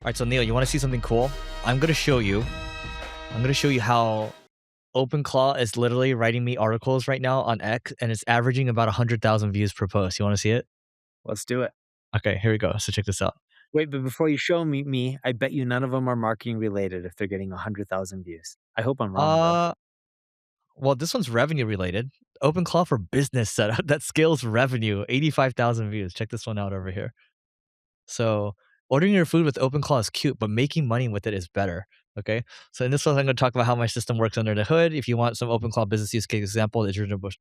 All right, so Neil, you want to see something cool? I'm gonna show you. I'm gonna show you how OpenClaw is literally writing me articles right now on X, and it's averaging about 100,000 views per post. You want to see it? Let's do it. Okay, here we go. So check this out. Wait, but before you show me, I bet you none of them are marketing related if they're getting 100,000 views. I hope I'm wrong, though. Uh, well, this one's revenue related. OpenClaw for business setup that scales revenue. 85,000 views. Check this one out over here. So ordering your food with OpenClaw is cute, but making money with it is better. Okay. So in this one, I'm going to talk about how my system works under the hood. If you want some OpenClaw business use case example, the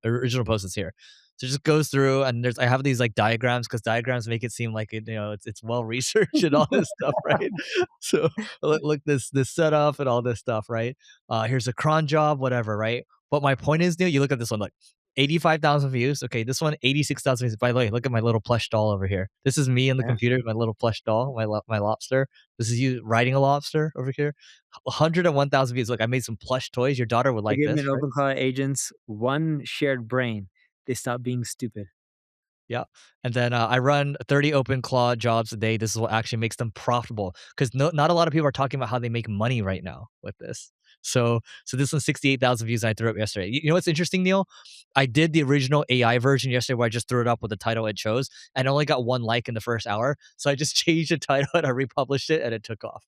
original post is here. So it just goes through, and I have these like diagrams because diagrams make it seem like it's well researched and all this stuff, right? So look this setup and all this stuff, right? Here's a cron job, whatever, right? But my point is, Neil, you look at this one, like 85,000 views. Okay, this one 86,000 views. By the way, look at my little plush doll over here. This is me on the Yeah. computer, my little plush doll, my lobster. This is you riding a lobster over here. 101,000 views. Look, I made some plush toys. Your daughter would I like give this, an right? OpenClaw agents one shared brain. They stop being stupid. Yeah. And then I run 30 OpenClaw jobs a day. This is what actually makes them profitable because not a lot of people are talking about how they make money right now with this. So this one's 68,000 views. And I threw it up yesterday. You know what's interesting, Neil? I did the original AI version yesterday where I just threw it up with the title it chose and only got 1 like in the first hour. So I just changed the title and I republished it and it took off.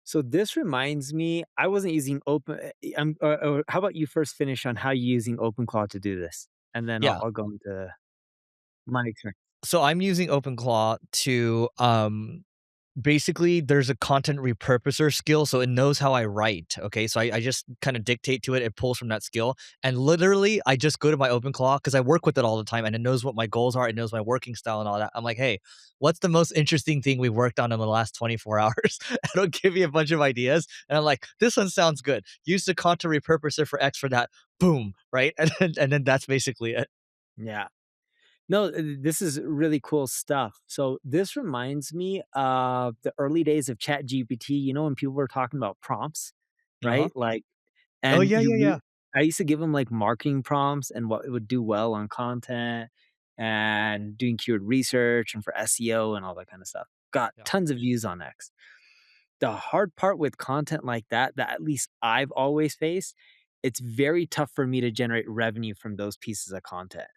So this reminds me, I wasn't using or how about you first finish on how you're using OpenClaw to do this, and then I'll, Yeah. I'll go into my experience. So I'm using OpenClaw to basically there's a content repurposer skill, so it knows how I write. Okay, so I just kind of dictate to it, it pulls from that skill, and literally I just go to my OpenClaw because I work with it all the time, and it knows what my goals are, it knows my working style and all that. I'm like, hey, what's the most interesting thing we worked on in the last 24 hours? It'll give me a bunch of ideas, and I'm like, this one sounds good. Use the content repurposer for X for that. Boom, right, and then that's basically it. Yeah. No, this is really cool stuff. So this reminds me of the early days of ChatGPT. You know, when people were talking about prompts, Uh huh. right? Like, Oh and yeah, yeah, yeah. I used to give them like marketing prompts and what it would do well on content and doing keyword research and for SEO and all that kind of stuff. Got Yeah. tons of views on X. The hard part with content like that at least I've always faced, it's very tough for me to generate revenue from those pieces of content.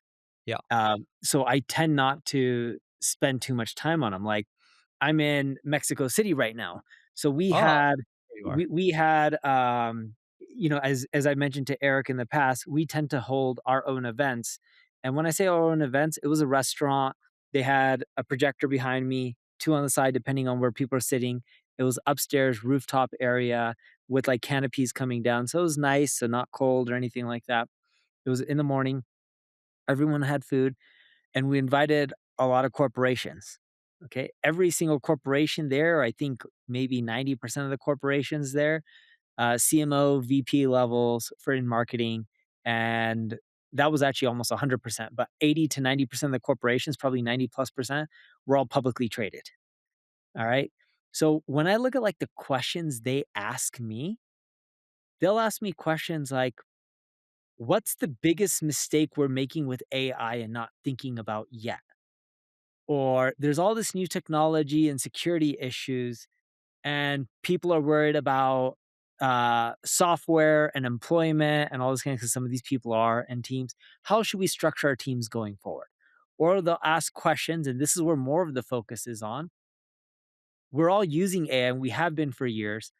Yeah. So I tend not to spend too much time on them. Like I'm in Mexico City right now. So Oh, there you are. we had as I mentioned to Eric in the past, we tend to hold our own events. And when I say our own events, it was a restaurant. They had a projector behind me, two on the side depending on where people are sitting. It was upstairs rooftop area with like canopies coming down. So it was nice, so not cold or anything like that. It was in the morning. Everyone had food and we invited a lot of corporations. Okay. Every single corporation there, I think maybe 90% of the corporations there, CMO, VP levels for in marketing. And that was actually almost 100%, but 80 to 90% of the corporations, probably 90 plus percent, were all publicly traded. All right. So when I look at like the questions they ask me, they'll ask me questions like, what's the biggest mistake we're making with AI and not thinking about yet? Or there's all this new technology and security issues, and people are worried about software and employment and all this kind of because some of these people are and teams. How should we structure our teams going forward? Or they'll ask questions, and this is where more of the focus is on. We're all using AI and we have been for years.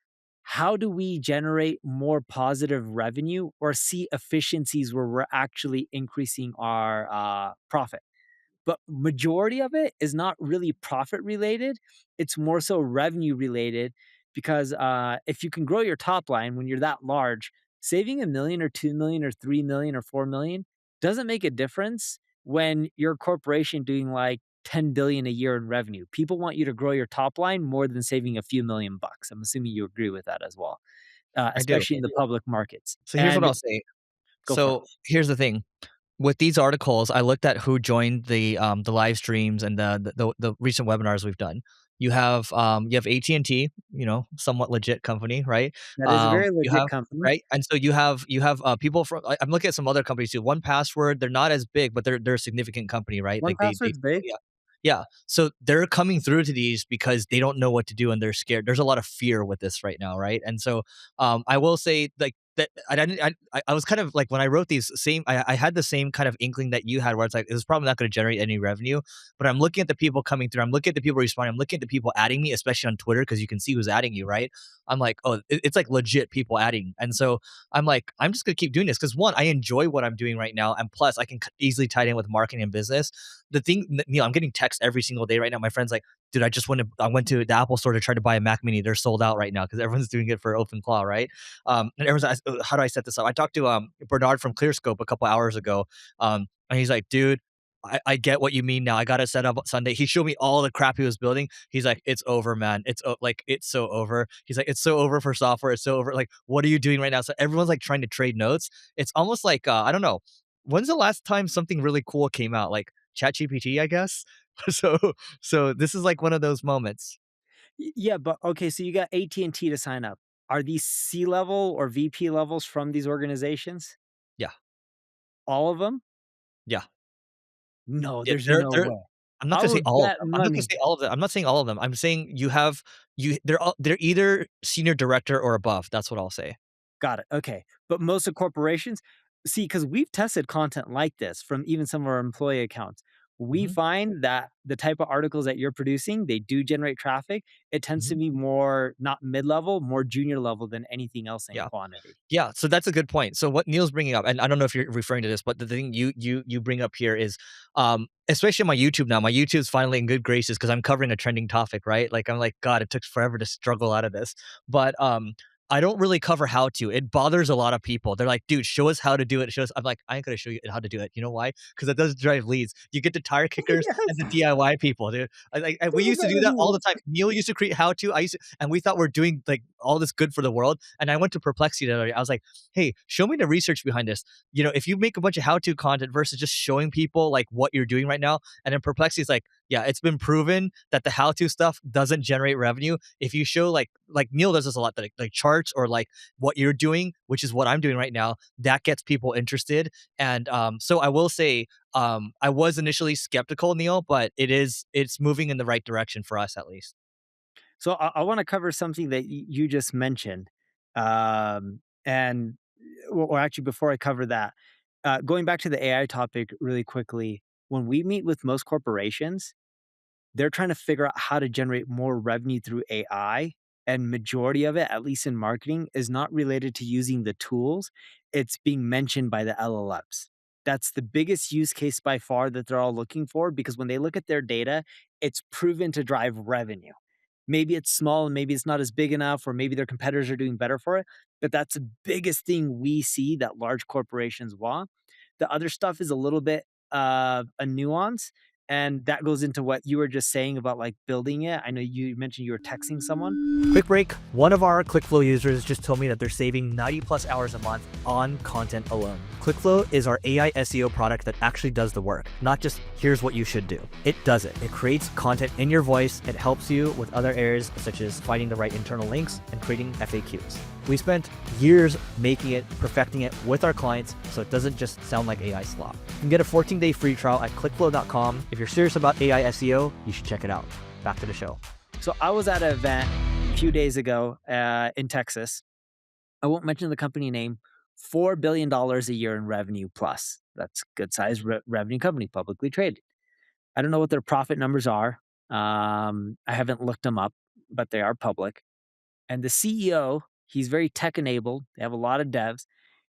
How do we generate more positive revenue or see efficiencies where we're actually increasing our profit? But majority of it is not really profit related. It's more so revenue related because if you can grow your top line when you're that large, saving 1 million or 2 million or 3 million or 4 million doesn't make a difference when you're a corporation doing like 10 billion a year in revenue. People want you to grow your top line more than saving a few million bucks. I'm assuming you agree with that as well, I do. especially in the public markets. So here's what And I'll say. go for it. So here's the thing. With these articles, I looked at who joined the live streams and the recent webinars we've done. You have AT&T, somewhat legit company, right? That is a very You legit have company. right, and so you have people from. I'm looking at some other companies too. 1Password, they're not as big, but they're a significant company, right? One Like they password's big. yeah. Yeah. So they're coming through to these because they don't know what to do and they're scared. There's a lot of fear with this right now, right? And so I will say like that I didn't I was kind of like when I wrote these same I had the same kind of inkling that you had where it's like it was probably not going to generate any revenue. But I'm looking at the people coming through, I'm looking at the people responding, I'm looking at the people adding me, especially on Twitter, because you can see who's adding you, right? I'm like, oh, it's like legit people adding. And so I'm like, I'm just gonna keep doing this because one, I enjoy what I'm doing right now. And plus I can easily tie it in with marketing and business. The thing, I'm getting texts every single day right now. My friend's like, dude, I went to the Apple store to try to buy a Mac Mini. They're sold out right now because everyone's doing it for OpenClaw, right? And everyone's like, how do I set this up? I talked to Bernard from ClearScope a couple hours ago, and he's like, dude. I get what you mean now. I got it set up Sunday. He showed me all the crap he was building. He's like, "It's over, man. Like it's so over." He's like, "It's so over for software. It's so over. Like, what are you doing right now?" So everyone's like trying to trade notes. It's almost like I don't know. When's the last time something really cool came out? Like ChatGPT, I guess. So so this is like one of those moments. Yeah, but okay, so you got AT&T to sign up. Are these C-level or VP levels from these organizations? Yeah, All of them? yeah, No, yeah. there's no They're way. I'm not I gonna say would all of bet them. I'm not gonna money. say all of them. I'm not saying all of them. I'm saying they're either senior director or above. That's what I'll say. Got it, okay. But most of corporations see, because 'cause we've tested content like this from even some of our employee accounts. We Mhm, find that the type of articles that you're producing, they do generate traffic. It tends to mhm. be more not mid-level, more junior level than anything else in Yeah. quantity. Yeah, so that's a good point. So what Neil's bringing up, and I don't know if you're referring to this, but the thing you bring up here is, especially on my YouTube now. My YouTube's finally in good graces because I'm covering a trending topic, right? Like I'm like, God, it took forever to struggle out of this, but I don't really cover how to. It bothers a lot of people. They're like, dude, show us how to do it. Show us. I'm like, I ain't gonna show you how to do it. You know why? Because it does drive leads. You get the tire kickers and the Yes, DIY people, dude. And we used to do that all the time. Neil used to create how to. I used to, and we thought we're doing like all this good for the world. And I went to Perplexity the other day. I was like, hey, show me the research behind this. You know, if you make a bunch of how-to content versus just showing people like what you're doing right now, and then Perplexity is like, yeah, it's been proven that the how-to stuff doesn't generate revenue. If you show like Neil does this a lot, like charts or like what you're doing, which is what I'm doing right now, that gets people interested. And so I will say, I was initially skeptical, Neil, but it's moving in the right direction for us at least. So I want to cover something that you just mentioned, and or actually before I cover that, going back to the AI topic really quickly. When we meet with most corporations, they're trying to figure out how to generate more revenue through AI, and majority of it, at least in marketing, is not related to using the tools. It's being mentioned by the LLMs. That's the biggest use case by far that they're all looking for because when they look at their data, it's proven to drive revenue. Maybe it's small and maybe it's not as big enough, or maybe their competitors are doing better for it. But that's the biggest thing we see that large corporations want. The other stuff is a little bit a nuance, and that goes into what you were just saying about like building it. I know you mentioned you were texting someone. Quick break. One of our ClickFlow users just told me that they're saving 90 plus hours a month on content alone. ClickFlow is our AI SEO product that actually does the work, not just here's what you should do. It does it. It creates content in your voice. It helps you with other areas such as finding the right internal links and creating FAQs. We spent years making it, perfecting it with our clients so it doesn't just sound like AI slop. You can get a 14-day free trial at clickflow.com. If you're serious about AI SEO, you should check it out. Back to the show. So I was at an event a few days ago in Texas. I won't mention the company name. $4 billion a year in revenue plus. That's good size revenue company, publicly traded. I don't know what their profit numbers are. I haven't looked them up, but they are public. And the CEO, he's very tech enabled. They have a lot of devs.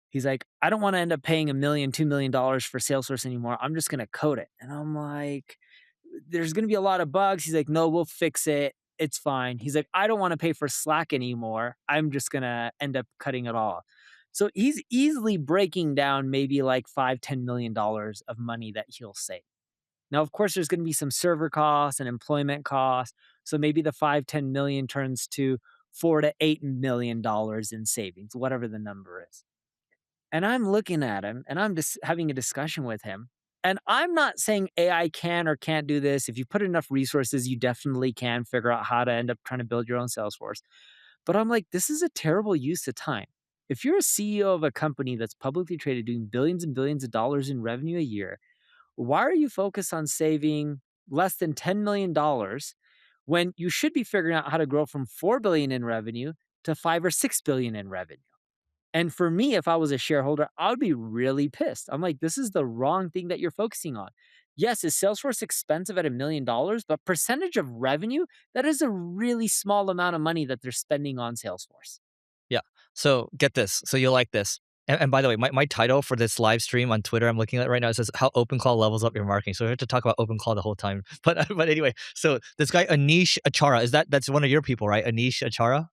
He's like, I don't want to end up paying $1 million, $2 million for Salesforce anymore. I'm just going to code it. And I'm like, there's going to be a lot of bugs. He's like, no, we'll fix it. It's fine. He's like, I don't want to pay for Slack anymore. I'm just going to end up cutting it all. So he's easily breaking down maybe like $5, $10 million of money that he'll save. Now, of course, there's going to be some server costs and employment costs. So maybe the 5, 10 million turns to $4 to $8 million in savings, whatever the number is. And I'm looking at him and I'm just having a discussion with him. And I'm not saying AI can or can't do this. If you put enough resources, you definitely can figure out how to end up trying to build your own Salesforce. But I'm like, this is a terrible use of time. If you're a CEO of a company that's publicly traded doing billions and billions of dollars in revenue a year, why are you focused on saving less than $10 million when you should be figuring out how to grow from 4 billion in revenue to 5 or 6 billion in revenue. And for me, if I was a shareholder, I would be really pissed. I'm like, this is the wrong thing that you're focusing on. Yes, is Salesforce expensive at $1 million, but percentage of revenue, that is a really small amount of money that they're spending on Salesforce. Yeah. So get this. So you'll like this. And by the way, my title for this live stream on Twitter I'm looking at right now, it says how OpenClaw levels up your marketing. So we have to talk about OpenClaw the whole time. But anyway, so this guy Anish Achara, that's one of your people, right? Anish Achara?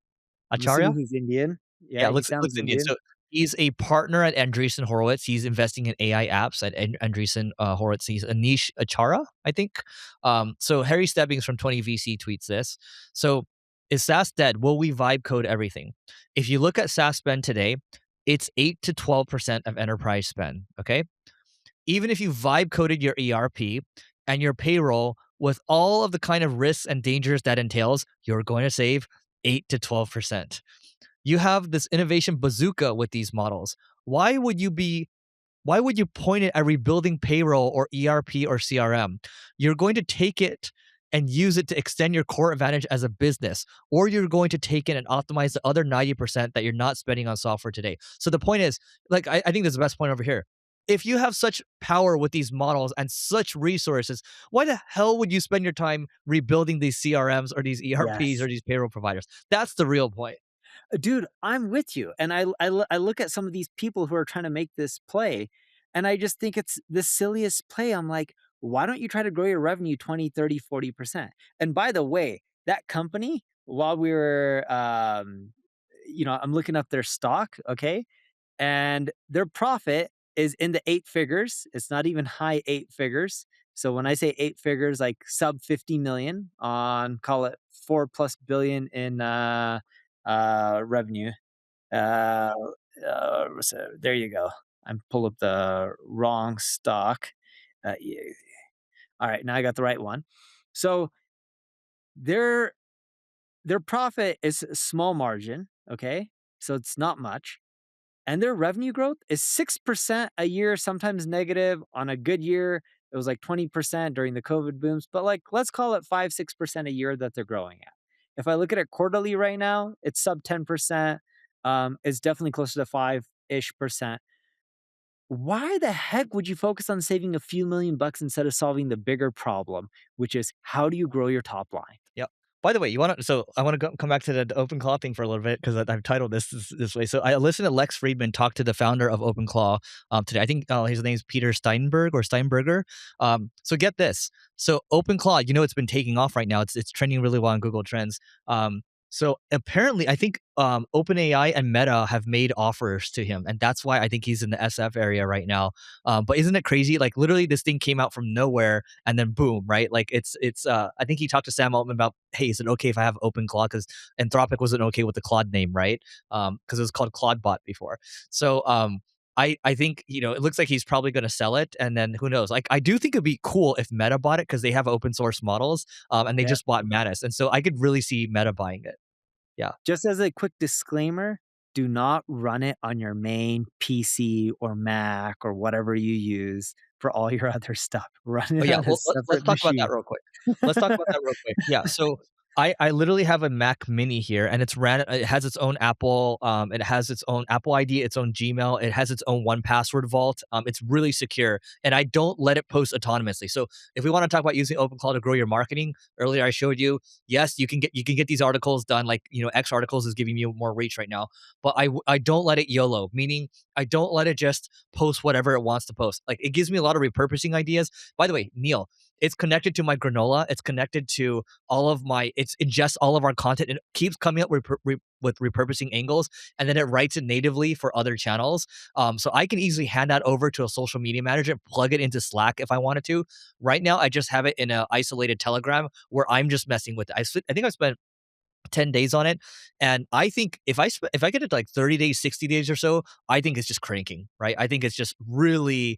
I'm assuming Acharya? he's Indian. Yeah, Yeah, he looks sounds Indian. Indian. So he's a partner at Andreessen Horowitz. He's investing in AI apps at Andreessen Horowitz. He's Anish Achara, I think. So Harry Stebbings from 20 VC tweets this. So is SaaS dead? Will we vibe code everything? If you look at SaaS spend today, it's 8 to 12% of enterprise spend. Okay. Even if you vibe coded your ERP and your payroll with all of the kind of risks and dangers that entails, you're going to save 8 to 12%. You have this innovation bazooka with these models. Why would you be why would you point it at rebuilding payroll or ERP or CRM? You're going to take it and use it to extend your core advantage as a business, or you're going to take it and optimize the other 90% that you're not spending on software today. So the point is, like, I think this is the best point over here. If you have such power with these models and such resources, why the hell would you spend your time rebuilding these CRMs or these ERPs or Yes. these payroll providers? That's the real point. Dude, I'm with you, and I look at some of these people who are trying to make this play, and I just think it's the silliest play. I'm like, "Why don't you try to grow your revenue 20, 30, 40%?" And by the way, that company, while we were, I'm looking up their stock, okay? And their profit is in the 8 figures. It's not even high 8 figures. So when I say 8 figures, like sub 50 million on, call it 4 plus billion in revenue. Uh, so there you go. I'm pull up the wrong stock. Yeah. All right, now I got the right one. So their their profit is a small margin, okay? So it's not much. And their revenue growth is 6% a year, sometimes negative. On a good year, it was like 20% during the COVID booms, but like let's call it 5, 6% a year that they're growing at. If I look at it quarterly right now, it's sub 10%. It's definitely closer to 5-ish%. Why the heck would you focus on saving a few million bucks instead of solving the bigger problem, which is how do you grow your top line? Yep. By the way, you want to? So I want to come back to the OpenClaw thing for a little bit because I've titled this way. So I listened to Lex Friedman talk to the founder of OpenClaw today. I think his name's Peter Steinberg or Steinberger. So get this. So OpenClaw, it's been taking off right now. It's trending really well on Google Trends. So apparently, I think OpenAI and Meta have made offers to him, and that's why I think he's in the SF area right now. But isn't it crazy? Like literally, this thing came out from nowhere, and then boom, right? Like it's. I think he talked to Sam Altman about, hey, is it okay if I have OpenClaw? Because Anthropic wasn't okay with the Claude name, right? Because it was called Claudebot before. So I think it looks like he's probably going to sell it, and then who knows? Like I do think it'd be cool if Meta bought it because they have open source models, and they Yeah. just bought Manus, and so I could really see Meta buying it. Yeah. Just as a quick disclaimer, do not run it on your main PC or Mac or whatever you use for all your other stuff. Run Oh, it yeah, on a well, let's separate talk about that machine. real quick. Let's talk about that real quick. Yeah, so I literally have a Mac Mini here, and it has its own Apple, it has its own Apple ID, its own Gmail, it has its own 1Password vault, it's really secure, and I don't let it post autonomously. So if we wanna talk about using OpenClaw to grow your marketing, earlier I showed you, yes, you can get these articles done, like, X articles is giving you more reach right now, but I don't let it YOLO, meaning I don't let it just post whatever it wants to post. Like, it gives me a lot of repurposing ideas. By the way, Neil, it's connected to my granola. It's connected to it ingests all of our content. It keeps coming up with repurposing angles, and then it writes it natively for other channels. So I can easily hand that over to a social media manager and plug it into Slack if I wanted to. Right now, I just have it in an isolated Telegram where I'm just messing with it. I think I spent 10 days on it. And I think if I get it to like 30 days, 60 days or so, I think it's just cranking, right? I think it's really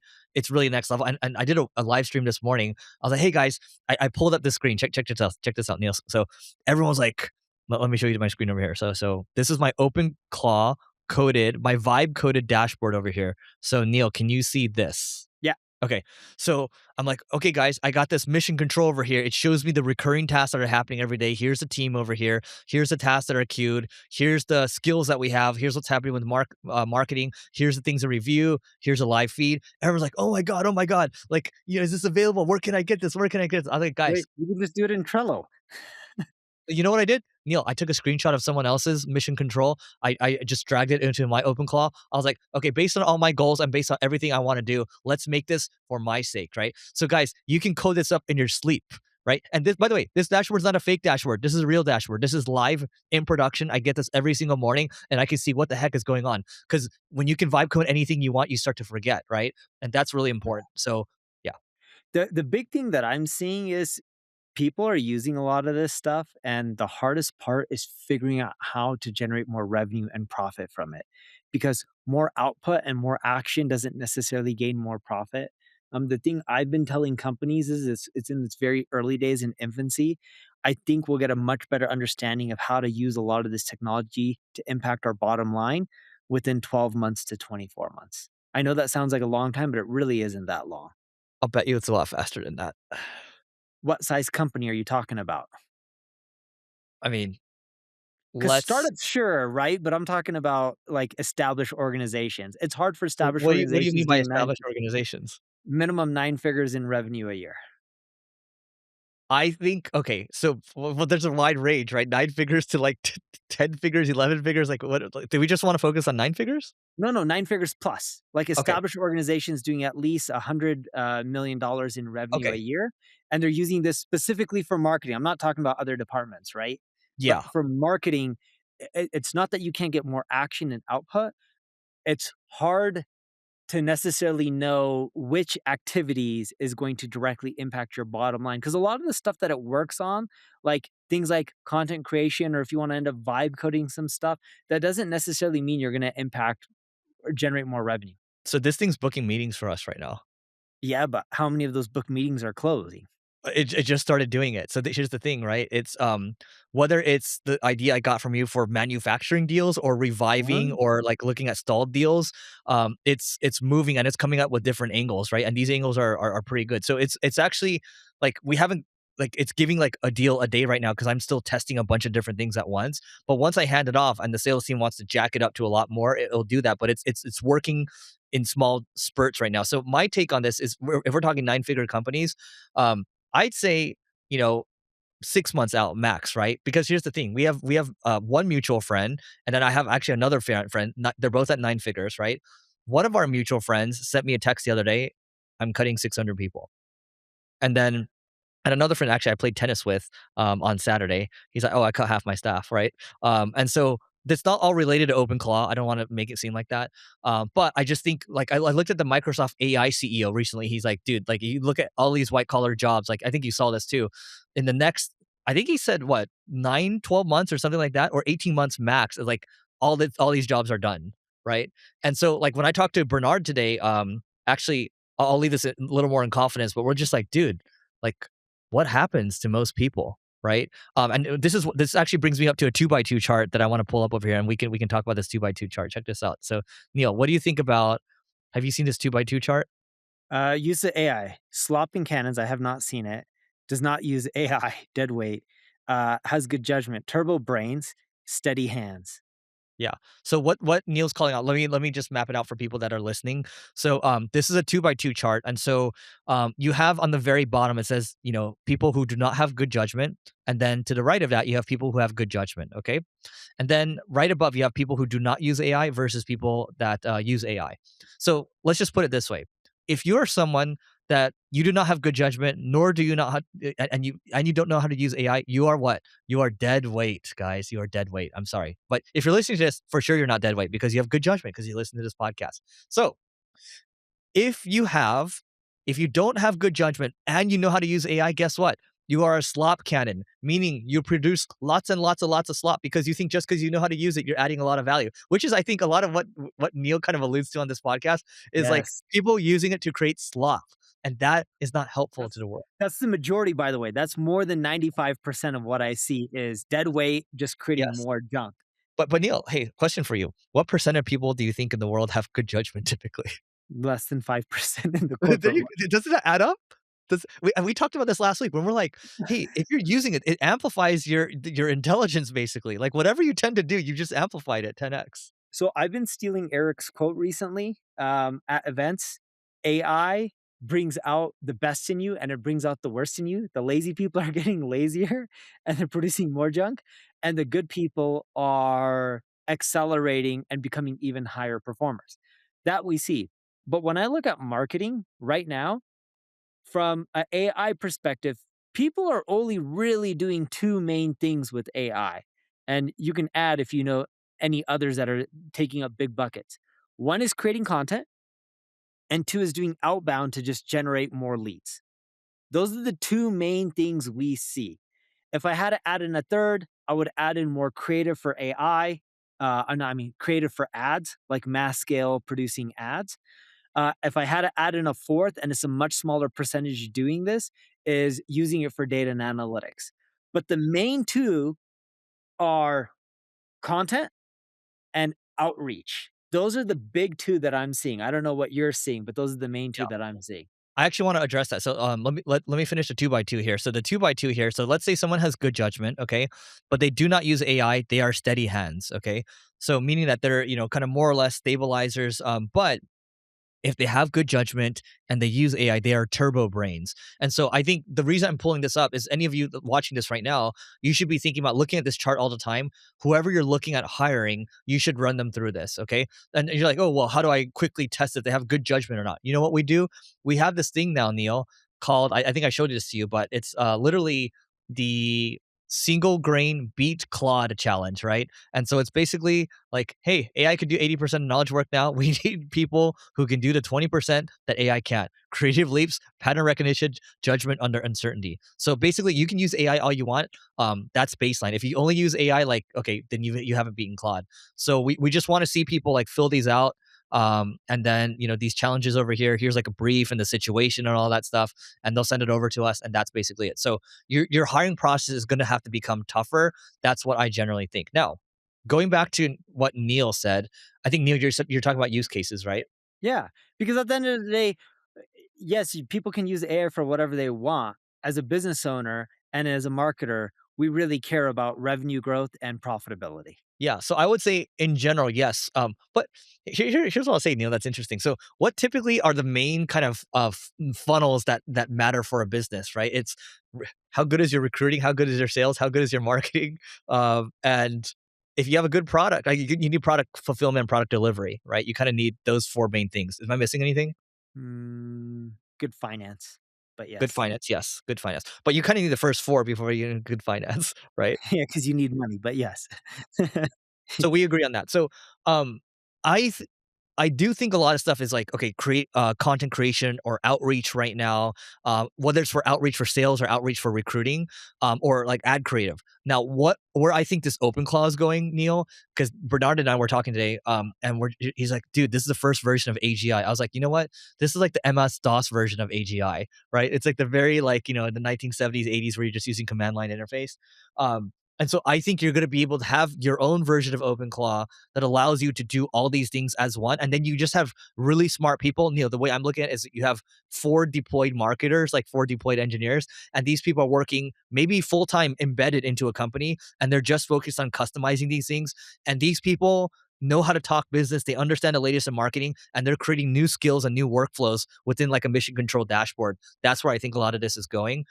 next level. And I did a live stream this morning. I was like, hey guys, I pulled up this screen. Check this out, Neil. So everyone's like, let me show you my screen over here. So this is my my vibe coded dashboard over here. So Neil, can you see this? Yeah. Okay. So I'm like, okay, guys, I got this mission control over here. It shows me the recurring tasks that are happening every day. Here's the team over here. Here's the tasks that are queued. Here's the skills that we have. Here's what's happening with marketing. Here's the things to review. Here's a live feed. Everyone's like, oh my God, oh my God. Like, is this available? Where can I get this? Where can I get this? I'm like, guys, Wait, you can just do it in Trello. you know what I did? Neil, I took a screenshot of someone else's mission control. I just dragged it into my OpenClaw. I was like, okay, based on all my goals and based on everything I want to do, let's make this for my sake, right? So, guys, you can code this up in your sleep, right? And this, by the way, this dashboard is not a fake dashboard. This is a real dashboard. This is live in production. I get this every single morning, and I can see what the heck is going on. Because when you can vibe code anything you want, you start to forget, right? And that's really important. So, yeah, The big thing that I'm seeing is people are using a lot of this stuff, and the hardest part is figuring out how to generate more revenue and profit from it, because more output and more action doesn't necessarily gain more profit. The thing I've been telling companies is it's in its very early days in infancy. I think we'll get a much better understanding of how to use a lot of this technology to impact our bottom line within 12 months to 24 months. I know that sounds like a long time, but it really isn't that long. I'll bet you it's a lot faster than that. What size company are you talking about? I mean, 'Cause let's. startups, sure, right? But I'm talking about, like, established organizations. It's hard for established What do you mean organizations by doing 9 established organizations? minimum 9 figures in revenue a year. I think okay, so well, there's a wide range, right? 9 figures to like 10 figures, 11 figures, like what like, do we just wanna focus on 9 figures? No, no, 9 figures plus. Like, Okay, established organizations doing at least $100, million dollars in revenue a okay, year, and they're using this specifically for marketing. I'm not talking about other departments, right? But yeah. for marketing, it's not that you can't get more action and output, it's hard to necessarily know which activities is going to directly impact your bottom line. Because a lot of the stuff that it works on, like things like content creation, or if you want to end up vibe coding some stuff, that doesn't necessarily mean you're going to impact or generate more revenue. So this thing's booking meetings for us right now. Yeah, but how many of those book meetings are closing? It just started doing it. So here's the thing, right? It's whether it's the idea I got from you for manufacturing deals or reviving Uh-huh. or like looking at stalled deals, it's moving and it's coming up with different angles, right? And these angles are pretty good. So it's actually like we haven't like it's giving like a deal a day right now because I'm still testing a bunch of different things at once. But once I hand it off and the sales team wants to jack it up to a lot more, it'll do that. But it's working in small spurts right now. So my take on this is if we're talking 9-figure companies, I'd say, you know, 6 months out max, right? Because here's the thing, we have one mutual friend, and then I have actually another friend, not they're both at 9 figures, right? One of our mutual friends sent me a text the other day, "I'm cutting 600 people." And then and another friend actually I played tennis with, on Saturday, he's like, "Oh, I cut half my staff," right? And so that's not all related to OpenClaw, I don't wanna make it seem like that, but I just think, like, I looked at the Microsoft AI CEO recently, he's like, "Dude, like, you look at all these white collar jobs," like, I think you saw this too, in the next I think he said, what, 9, 12 months or something like that, or 18 months max, like, all these jobs are done, right? And so, like, when I talked to Bernard today, actually, I'll leave this a little more in confidence, but we're just like, "Dude, like, what happens to most people, right?" And this actually brings me up to a 2 by 2 chart that I want to pull up over here, and we can talk about this 2 by 2 chart. Check this out. So, Neil, what do you think about have you seen this 2 by 2 chart? Use the AI. Slopping cannons, I have not seen it. Does not use AI, dead weight. Has good judgment. Turbo brains, steady hands. Yeah. So what Neil's calling out, let me just map it out for people that are listening. So this is a 2 by 2 chart. And so you have on the very bottom it says, people who do not have good judgment. And then to the right of that, you have people who have good judgment. Okay. And then right above, you have people who do not use AI versus people that use AI. So let's just put it this way: if you are someone that you do not have good judgment, nor do you not, and you don't know how to use AI, you are what? You are dead weight, guys. You are dead weight. I'm sorry, but if you're listening to this, for sure you're not dead weight because you have good judgment because you listen to this podcast. So if you have if you don't have good judgment and you know how to use AI, guess what? You are a slop cannon, meaning you produce lots and lots of slop because you think just because you know how to use it, you're adding a lot of value, which is, I think, a lot of what Neil kind of alludes to on this podcast is like Yes. people using it to create slop. And that is not helpful That's to the world. that's the majority, by the way. That's more than 95% of what I see is dead weight, just creating Yes. more junk. But Neil, hey, question for you. What percent of people do you think in the world have good judgment typically? less than 5% in the There corporate you doesn't that add up? We talked about this last week when we're like, "Hey, if you're using it, it amplifies your intelligence basically. Like, whatever you tend to do, you just amplified it 10x." So I've been stealing Eric's quote recently at events. AI brings out the best in you and it brings out the worst in you. The lazy people are getting lazier and they're producing more junk, and the good people are accelerating and becoming even higher performers. That we see. But when I look at marketing right now, from an AI perspective, people are only really doing two main things with AI. And you can add if you know any others that are taking up big buckets. One is creating content, and two is doing outbound to just generate more leads. Those are the two main things we see. If I had to add in a third, I would add in more creative for AI. No, I mean, creative for ads, like mass scale producing ads. If I had to add in a fourth, and it's a much smaller percentage doing this, is using it for data and analytics. But the main two are content and outreach. Those are the big two that I'm seeing. I don't know what you're seeing, but those are the main two that I'm seeing. I actually wanna address that. So, let me finish the 2 by 2 here. So the 2 by 2 here, so let's say someone has good judgment, okay, but they do not use AI, they are steady hands, okay? So meaning that they're, kind of more or less stabilizers, but if they have good judgment and they use AI, they are turbo brains. And so I think the reason I'm pulling this up is any of you watching this right now, you should be thinking about looking at this chart all the time. Whoever you're looking at hiring, you should run them through this. Okay. And you're like, oh, well, how do I quickly test if they have good judgment or not? You know what we do? We have this thing now, Neil, called, I think I showed this to you, but it's literally the single grain beat Claude challenge, right? And so it's basically like, hey, AI could do 80% of knowledge work now. We need people who can do the 20% that AI can't. Creative leaps, pattern recognition, judgment under uncertainty. So basically, you can use AI all you want. That's baseline. If you only use AI, like, okay, then you haven't beaten Claude. So we just want to see people like fill these out. And then these challenges over here. Here's like a brief and the situation and all that stuff, and they'll send it over to us, and that's basically it. So your hiring process is going to have to become tougher. That's what I generally think. Now, going back to what Neil said, I think Neil, you're talking about use cases, right? Yeah, because at the end of the day, yes, people can use AI for whatever they want. As a business owner and as a marketer, we really care about revenue growth and profitability. Yeah, so I would say in general, yes. But here's what I'll say, Neil. That's interesting. So, what typically are the main kind of funnels that matter for a business, right? It's how good is your recruiting, how good is your sales, how good is your marketing, and if you have a good product, like you need product fulfillment, product delivery, right? You kind of need those four main things. Am I missing anything? Good finance, but Good yes. finance, yes, good finance. But you kind of need the first four before you need good finance, right? Yeah, because you need money, but yes. So we agree on that. So, I th I do think a lot of stuff is like, okay, create content creation or outreach right now, whether it's for outreach for sales or outreach for recruiting, or like ad creative. Now, where I think this OpenClaw is going, Neil, because Bernard and I were talking today, and he's like, dude, this is the first version of AGI. I was like, you know what? This is like the MS DOS version of AGI, right? It's like the very like the 1970s, 80s where you're just using command line interface. And so I think you're going to be able to have your own version of OpenClaw that allows you to do all these things as one. And then you just have really smart people. The way I'm looking at it is you have four deployed marketers, like four deployed engineers, and these people are working maybe full time embedded into a company, and they're just focused on customizing these things. And these people know how to talk business, they understand the latest in marketing, and they're creating new skills and new workflows within like a mission control dashboard. That's where I think a lot of this is going.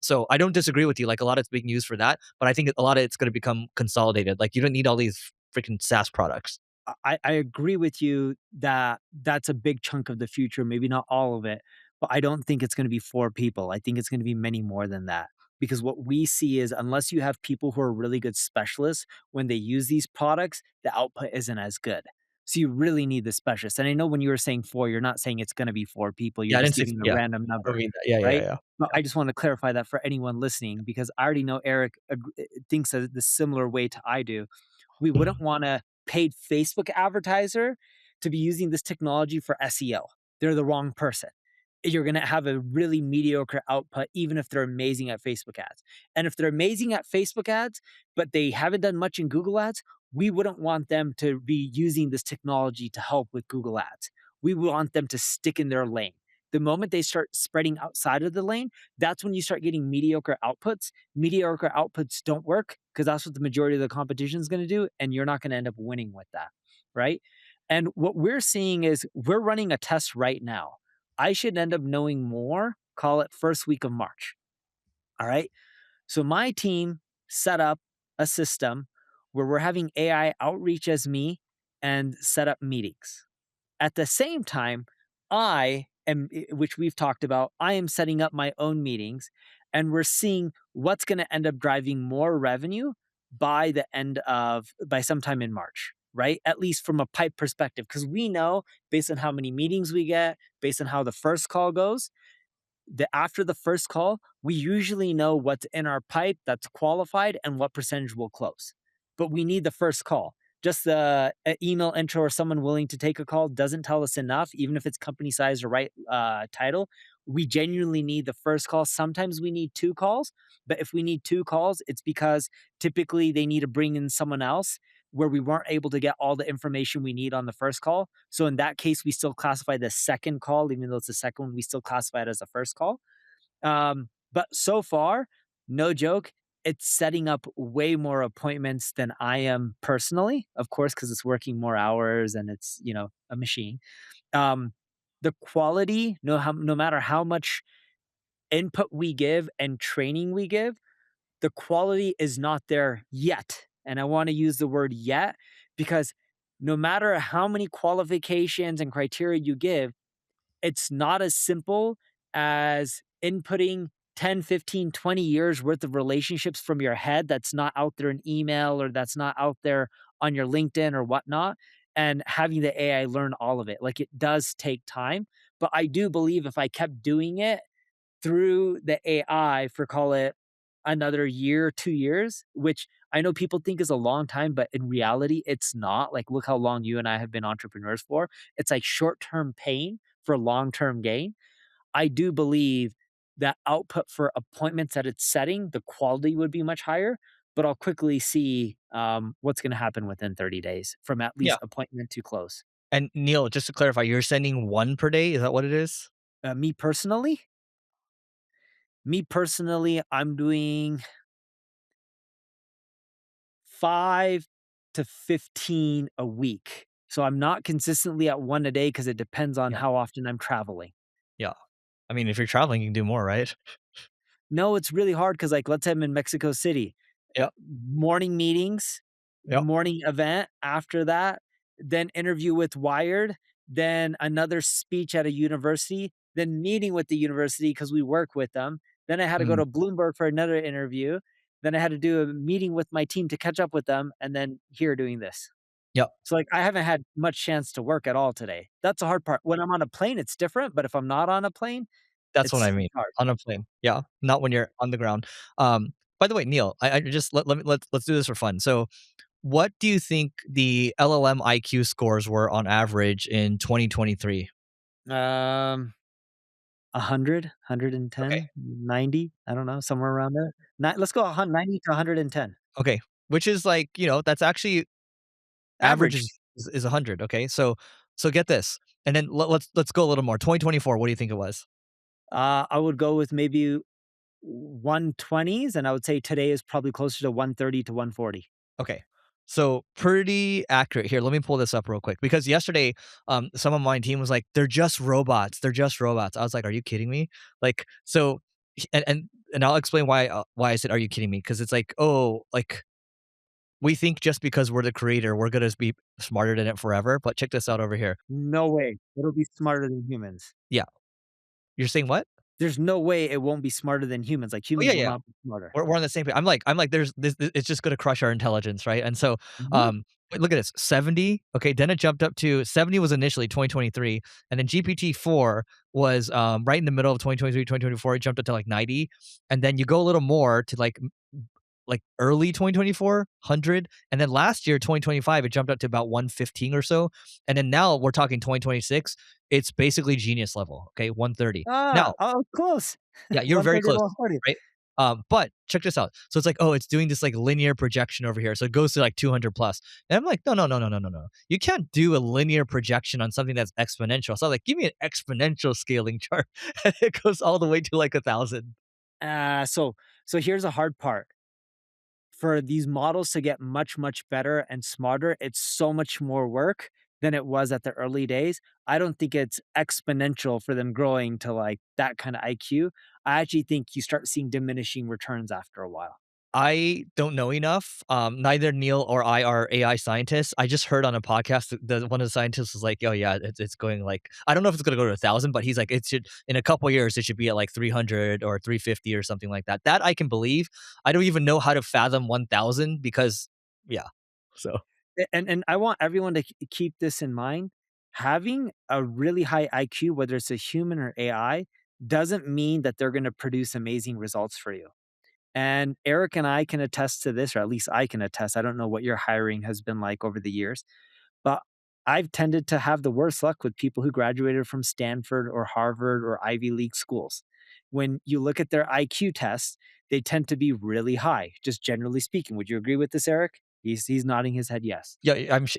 So I don't disagree with you. Like a lot of it's being used for that, but I think a lot of it's going to become consolidated. Like you don't need all these freaking SaaS products. I agree with you that that's a big chunk of the future, maybe not all of it, but I don't think it's going to be for people. I think it's going to be many more than that. Because what we see is unless you have people who are really good specialists, when they use these products, the output isn't as good. So you really need the specialist. And I know when you were saying four, you're not saying it's going to be for people. You're Yeah, I just didn't say giving a yeah. random I number, mean that. Yeah, yeah, right? yeah. But Yeah. I just want to clarify that for anyone listening, because I already know Eric thinks the similar way to I do. We wouldn't want a paid Facebook advertiser to be using this technology for SEO. They're the wrong person. You're going to have a really mediocre output, even if they're amazing at Facebook ads. And if they're amazing at Facebook ads, but they haven't done much in Google ads, we wouldn't want them to be using this technology to help with Google ads. we want them to stick in their lane. The moment they start spreading outside of the lane, that's when you start getting mediocre outputs. Mediocre outputs don't work because that's what the majority of the competition is going to do. And you're not going to end up winning with that. Right. And what we're seeing is we're running a test right now. I should end up knowing more, call it first week of March. All right. So my team set up a system where we're having AI outreach as me and set up meetings. At the same time, I am, which we've talked about, I am setting up my own meetings and we're seeing what's going to end up driving more revenue by sometime in March, right? At least from a pipe perspective, because we know based on how many meetings we get, based on how the first call goes, after the first call, we usually know what's in our pipe that's qualified and what percentage will close. But we need the first call. Just the email intro or someone willing to take a call doesn't tell us enough, even if it's company size or right title. We genuinely need the first call. Sometimes we need two calls, but if we need two calls, it's because typically they need to bring in someone else where we weren't able to get all the information we need on the first call. So in that case, we still classify the second call, even though it's the second one, we still classify it as a first call. But so far, no joke, it's setting up way more appointments than I am personally, of course, because it's working more hours and it's, a machine. Um, the quality, no matter how much input we give and training we give, the quality is not there yet. And I want to use the word yet because no matter how many qualifications and criteria you give, it's not as simple as inputting 10, 15, 20 years worth of relationships from your head that's not out there in email or that's not out there on your LinkedIn or whatnot, and having the AI learn all of it. Like it does take time. But I do believe if I kept doing it through the AI for call it another year, 2 years, which I know people think is a long time, but in reality, it's not. Like, look how long you and I have been entrepreneurs for. It's like short term pain for long term gain. I do believe that output for appointments that it's setting, the quality would be much higher, but I'll quickly see what's going to happen within 30 days from at Yeah. least appointment to close. And Neil, just to clarify, you're sending 1 per day, is that what it is? Uh, me personally, I'm doing 5 to 15 a week. So I'm not consistently at 1 a day because it depends on Yeah. how often I'm traveling. Yeah. I mean, if you're traveling, you can do more, right? No, it's really hard because, like, let's say I'm in Mexico City, Yep. morning meetings, Yep. morning event after that, then interview with Wired, then another speech at a university, then meeting with the university because we work with them. Then I had to go Mm. to Bloomberg for another interview. Then I had to do a meeting with my team to catch up with them, and then here doing this. Yep. So, like, I haven't had much chance to work at all today. That's the hard part. When I'm on a plane, it's different, but if I'm not on a plane, That's what I it's mean, hard. on a plane. Yeah, not when you're on the ground. By the way, Neil, I just let me let's do this for fun. So, what do you think the LLM IQ scores were on average in 2023? Um, 100, Okay. 90, I don't know, somewhere around there. Let's go 90 to 110. Okay, which is like, that's actually average Average. is 100, okay? So get this, and then let's go a little more. 2024, what do you think it was? I would go with maybe 120s, and I would say today is probably closer to 130 to 140. Okay. So pretty accurate here. Let me pull this up real quick because yesterday, some of my team was like, "They're just robots. They're just robots." I was like, "Are you kidding me?" Like, so, and I'll explain why I said, "Are you kidding me?" Because it's like, oh, like we think just because we're the creator, we're gonna be smarter than it forever. But check this out over here. No way. It'll be smarter than humans. Yeah, you're saying what? There's no way it won't be smarter than humans, like, Oh yeah, humans will yeah. not be smarter. We're on the same page. I'm like, there's this, it's just gonna crush our intelligence, right? And so, Mhm. wait, look at this, 70. Okay, then it jumped up to 70 was initially 2023, and then GPT-4 was right in the middle of 2023, 2024. It jumped up to like 90, and then you go a little more to like early 2024, 100, and then last year 2025 it jumped up to about 115 or so, and then now we're talking 2026. It's basically genius level. Okay, 130. Now, Oh, close. yeah, you're very 130 to close, 140. right? But check this out. So it's like, oh, it's doing this like linear projection over here. So it goes to like 200 plus. And I'm like, no, no, no, no, no, no, no. You can't do a linear projection on something that's exponential. So I'm like, give me an exponential scaling chart. And it goes all the way to like 1,000. So here's a hard part. For these models to get much, much better and smarter, it's so much more work than it was at the early days. I don't think it's exponential for them growing to like that kind of IQ. I actually think you start seeing diminishing returns after a while. I don't know enough. Neither Neil or I are AI scientists. I just heard on a podcast that one of the scientists was like, "Oh yeah, it's going like I don't know if it's going to go to 1,000, but he's like, it should in a couple years it should be at like 300 or 350 or something like that." That I can believe. I don't even know how to fathom 1,000 because yeah. So And I want everyone to keep this in mind. Having a really high IQ, whether it's a human or AI, doesn't mean that they're going to produce amazing results for you. And Eric and I can attest to this, or at least I can attest. I don't know what your hiring has been like over the years, but I've tended to have the worst luck with people who graduated from Stanford or Harvard or Ivy League schools. When you look at their IQ tests, they tend to be really high, just generally speaking. Would you agree with this, Eric? He's nodding his head yes. yeah,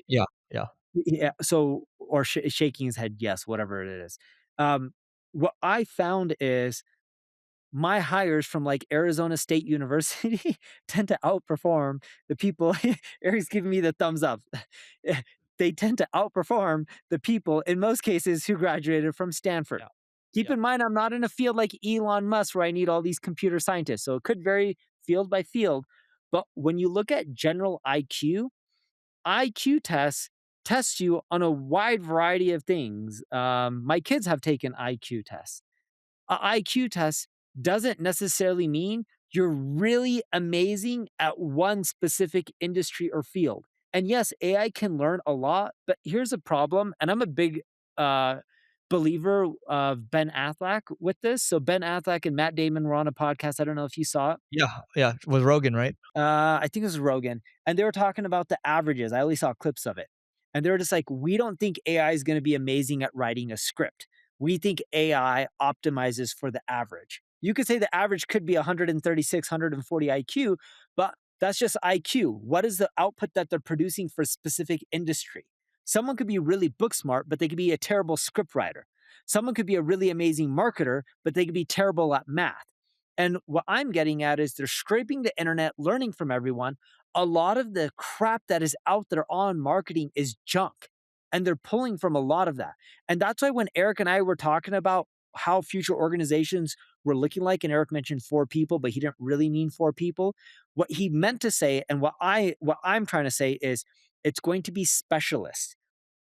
yeah, yeah. Yeah, so or shaking his head yes, whatever it is. Um, what I found is my hires from like Arizona State University tend to outperform the people. Eric's giving me the thumbs up. They tend to outperform the people in most cases who graduated from Stanford. Yeah. Keep Yeah. in mind, I'm not in a field like Elon Musk where I need all these computer scientists. So it could vary field by field. But when you look at general IQ tests test you on a wide variety of things. My kids have taken IQ tests. A IQ test doesn't necessarily mean you're really amazing at one specific industry or field. And yes, AI can learn a lot, but here's a problem. And I'm a big uh, believer of Ben Affleck with this. So Ben Affleck and Matt Damon were on a podcast. I don't know if you saw it. Yeah, yeah, with Rogan, right? I think it was Rogan, and they were talking about the averages. I only saw clips of it. And they were just like, we don't think AI is going to be amazing at writing a script. We think AI optimizes for the average. You could say the average could be 136, 140 IQ, but that's just IQ. What is the output that they're producing for a specific industry? Someone could be really book smart, but they could be a terrible script writer. Someone could be a really amazing marketer, but they could be terrible at math. And what I'm getting at is they're scraping the internet, learning from everyone. A lot of the crap that is out there on marketing is junk. And they're pulling from a lot of that. And that's why when Eric and I were talking about how future organizations were looking like, and Eric mentioned 4 people, but he didn't really mean 4 people. What he meant to say, and what I'm trying to say is it's going to be specialists.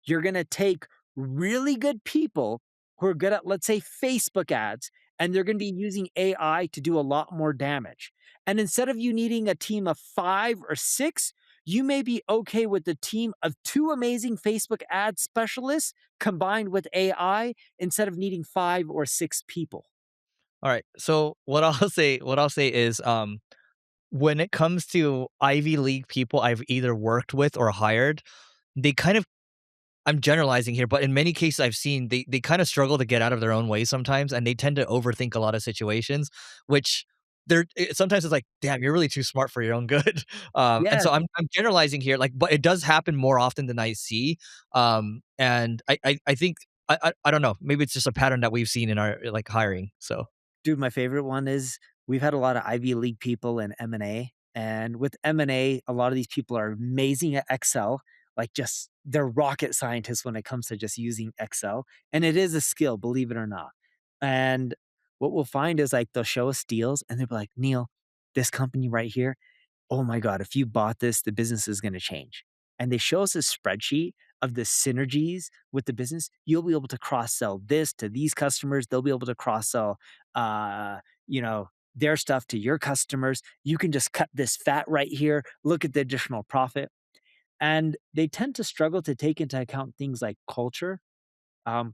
You're going to take really good people who are good at, let's say, Facebook ads, and they're going to be using AI to do a lot more damage. And instead of you needing a team of 5 or 6, you may be okay with the team of 2 amazing Facebook ad specialists combined with AI instead of needing 5 or 6 people. All right. So what I'll say is when it comes to Ivy League people I've either worked with or hired, they kind of I'm generalizing here, but in many cases I've seen they kind of struggle to get out of their own way sometimes, and they tend to overthink a lot of situations, which sometimes it's like, damn, you're really too smart for your own good. And Yeah, so I'm generalizing here, like, but it does happen more often than I see. And I think I don't know, maybe it's just a pattern that we've seen in our like hiring. So dude, my favorite one is we've had a lot of Ivy League people in M&A, and with M&A, a lot of these people are amazing at Excel, like just they're rocket scientists when it comes to just using Excel, and it is a skill, believe it or not. And what we'll find is like they'll show us deals and they'll be like, "Neil, this company right here, oh my God, if you bought this, the business is going to change." And they show us a spreadsheet of the synergies with the business. You'll be able to cross sell this to these customers. They'll be able to cross sell, their stuff to your customers. You can just cut this fat right here. Look at the additional profit. And they tend to struggle to take into account things like culture.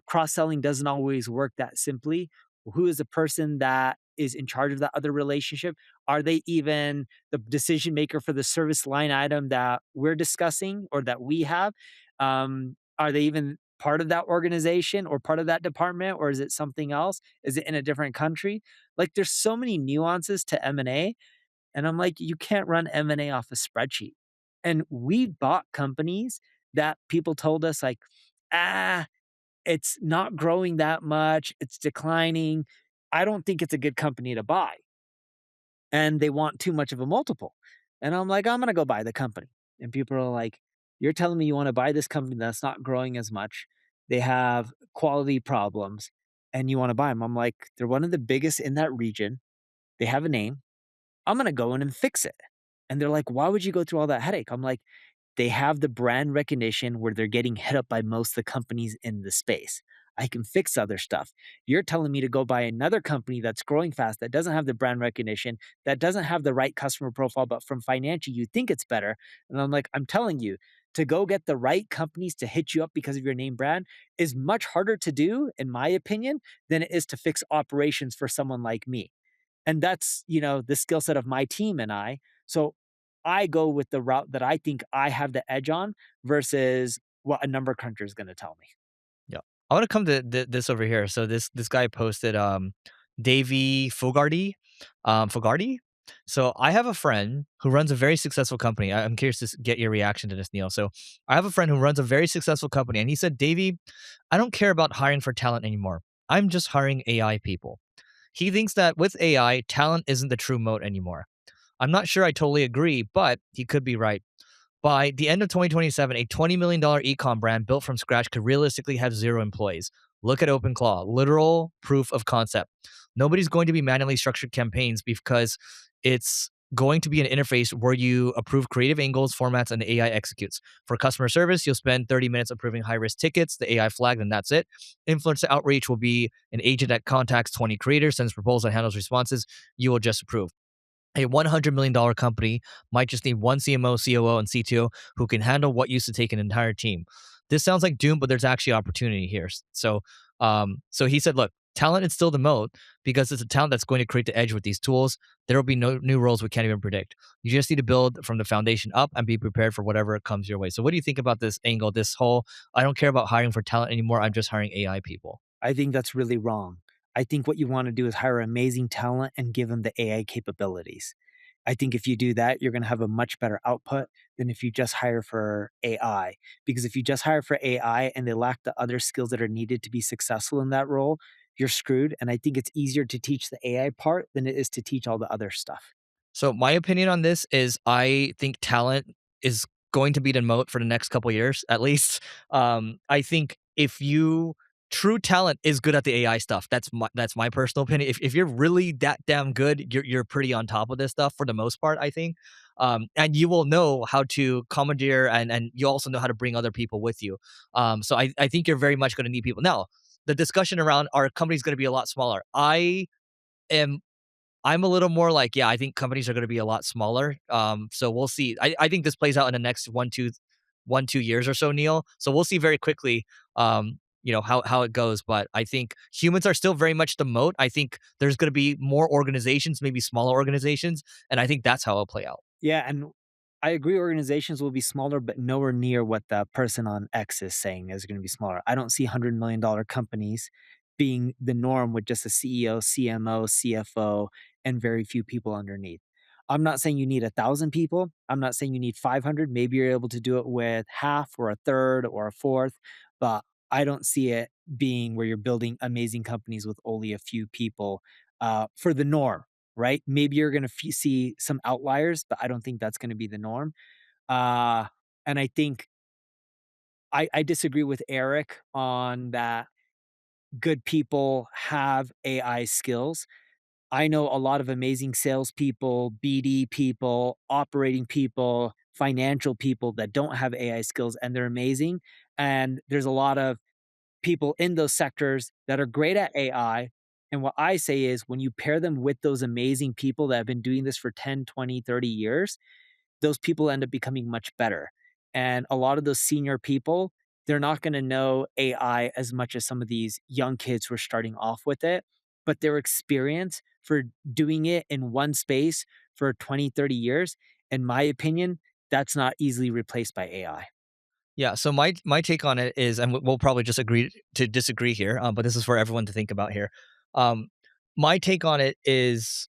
Cross selling doesn't always work that simply. Who is the person that is in charge of that other relationship? Are they even the decision maker for the service line item that we're discussing or that we have? Are they even part of that organization or part of that department, or is it something else? Is it in a different country? Like, there's so many nuances to M&A, and I'm like, you can't run M&A off a spreadsheet. And we bought companies that people told us like, "Ah, it's not growing that much, it's declining. I don't think it's a good company to buy." And they want too much of a multiple. And I'm like, "I'm gonna go buy the company." And people are like, "You're telling me you wanna buy this company that's not growing as much, they have quality problems, and you wanna buy them?" I'm like, "They're one of the biggest in that region, they have a name, I'm gonna go in and fix it." And they're like, "Why would you go through all that headache?" I'm like, they have the brand recognition where they're getting hit up by most of the companies in the space. I can fix other stuff. You're telling me to go buy another company that's growing fast, that doesn't have the brand recognition, that doesn't have the right customer profile, but from financial, you think it's better. And I'm like, I'm telling you, to go get the right companies to hit you up because of your name brand is much harder to do, in my opinion, than it is to fix operations for someone like me. And that's, the skill set of my team and I. So I go with the route that I think I have the edge on versus what a number cruncher is gonna tell me. Yeah. I wanna come to this over here. So this guy posted, Davey Fogarty, Fogarty? So I have a friend who runs a very successful company. I'm curious to get your reaction to this, Neil. So I have a friend who runs a very successful company, and he said, "Davey, I don't care about hiring for talent anymore. I'm just hiring AI people." He thinks that with AI, talent isn't the true moat anymore. I'm not sure I totally agree, but he could be right. By the end of 2027, a $20 million e-com brand built from scratch could realistically have 0 employees. Look at OpenClaw, literal proof of concept. Nobody's going to be manually structured campaigns because it's going to be an interface where you approve creative angles, formats, and the AI executes. For customer service, you'll spend 30 minutes approving high-risk tickets, the AI flagged, and that's it. Influencer outreach will be an agent that contacts 20 creators, sends proposals, and handles responses. You will just approve. A $100 million company might just need one CMO, COO, and CTO who can handle what used to take an entire team. This sounds like doom, but there's actually opportunity here. So he said, look, talent is still the moat because it's a talent that's going to create the edge with these tools. There will be no new roles we can't even predict. You just need to build from the foundation up and be prepared for whatever comes your way. So what do you think about this angle, this whole, I don't care about hiring for talent anymore. I'm just hiring AI people. I think that's really wrong. I think what you wanna do is hire amazing talent and give them the AI capabilities. I think if you do that, you're gonna have a much better output than if you just hire for AI. Because if you just hire for AI and they lack the other skills that are needed to be successful in that role, you're screwed, and I think it's easier to teach the AI part than it is to teach all the other stuff. So my opinion on this is I think talent is going to be the moat for the next couple years, at least. I think if you true talent is good at the AI stuff. That's my personal opinion. If you're really that damn good, you're pretty on top of this stuff for the most part, I think. And you will know how to commandeer and you also know how to bring other people with you. So I think you're very much going to need people. Now, the discussion around our company's going to be a lot smaller. Am I'm a little more like, yeah, I think companies are gonna be a lot smaller. So we'll see. I think this plays out in the next 2 years or so, Neil. So we'll see very quickly, how it goes. But I think humans are still very much the moat. I think there's gonna be more organizations, maybe smaller organizations, and I think that's how it'll play out. Yeah, and I agree organizations will be smaller, but nowhere near what the person on X is saying is gonna be smaller. I don't see $100 million companies being the norm with just a CEO, CMO, CFO, and very few people underneath. I'm not saying you need 1,000 people. I'm not saying you need 500. Maybe you're able to do it with half or a third or a fourth, but I don't see it being where you're building amazing companies with only a few people for the norm, right? Maybe you're going to see some outliers, but I don't think that's going to be the norm. Uh, and I think I disagree with Eric on that good people have AI skills. I know a lot of amazing salespeople, BD people, operating people, financial people that don't have AI skills, and they're amazing. And there's a lot of people in those sectors that are great at AI. And what I say is when you pair them with those amazing people that have been doing this for 10, 20, 30 years, those people end up becoming much better. And a lot of those senior people, they're not going to know AI as much as some of these young kids who are starting off with it, but their experience for doing it in one space for 20, 30 years, in my opinion, that's not easily replaced by AI. Yeah, so my take on it is, and we'll probably just agree to disagree here, but this is for everyone to think about here. Um, my take on it is,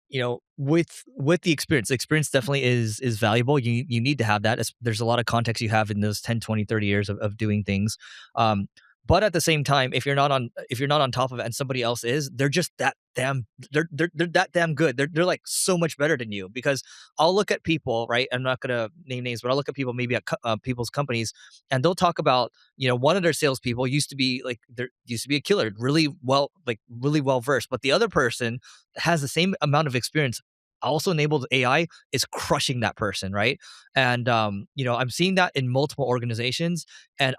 with the experience definitely is valuable. You need to have that. There's a lot of context you have in those 10, 20, 30 years of doing things. Um, but at the same time, if you're not on top of it and somebody else is, they're just that damn they're that damn good. They're like so much better than you because I'll look at people, right? I'm not gonna name names, but I'll look at people maybe at people's companies and they'll talk about one of their salespeople used to be a killer, really well versed, but the other person has the same amount of experience, also enabled AI, is crushing that person, right? And I'm seeing that in multiple organizations, and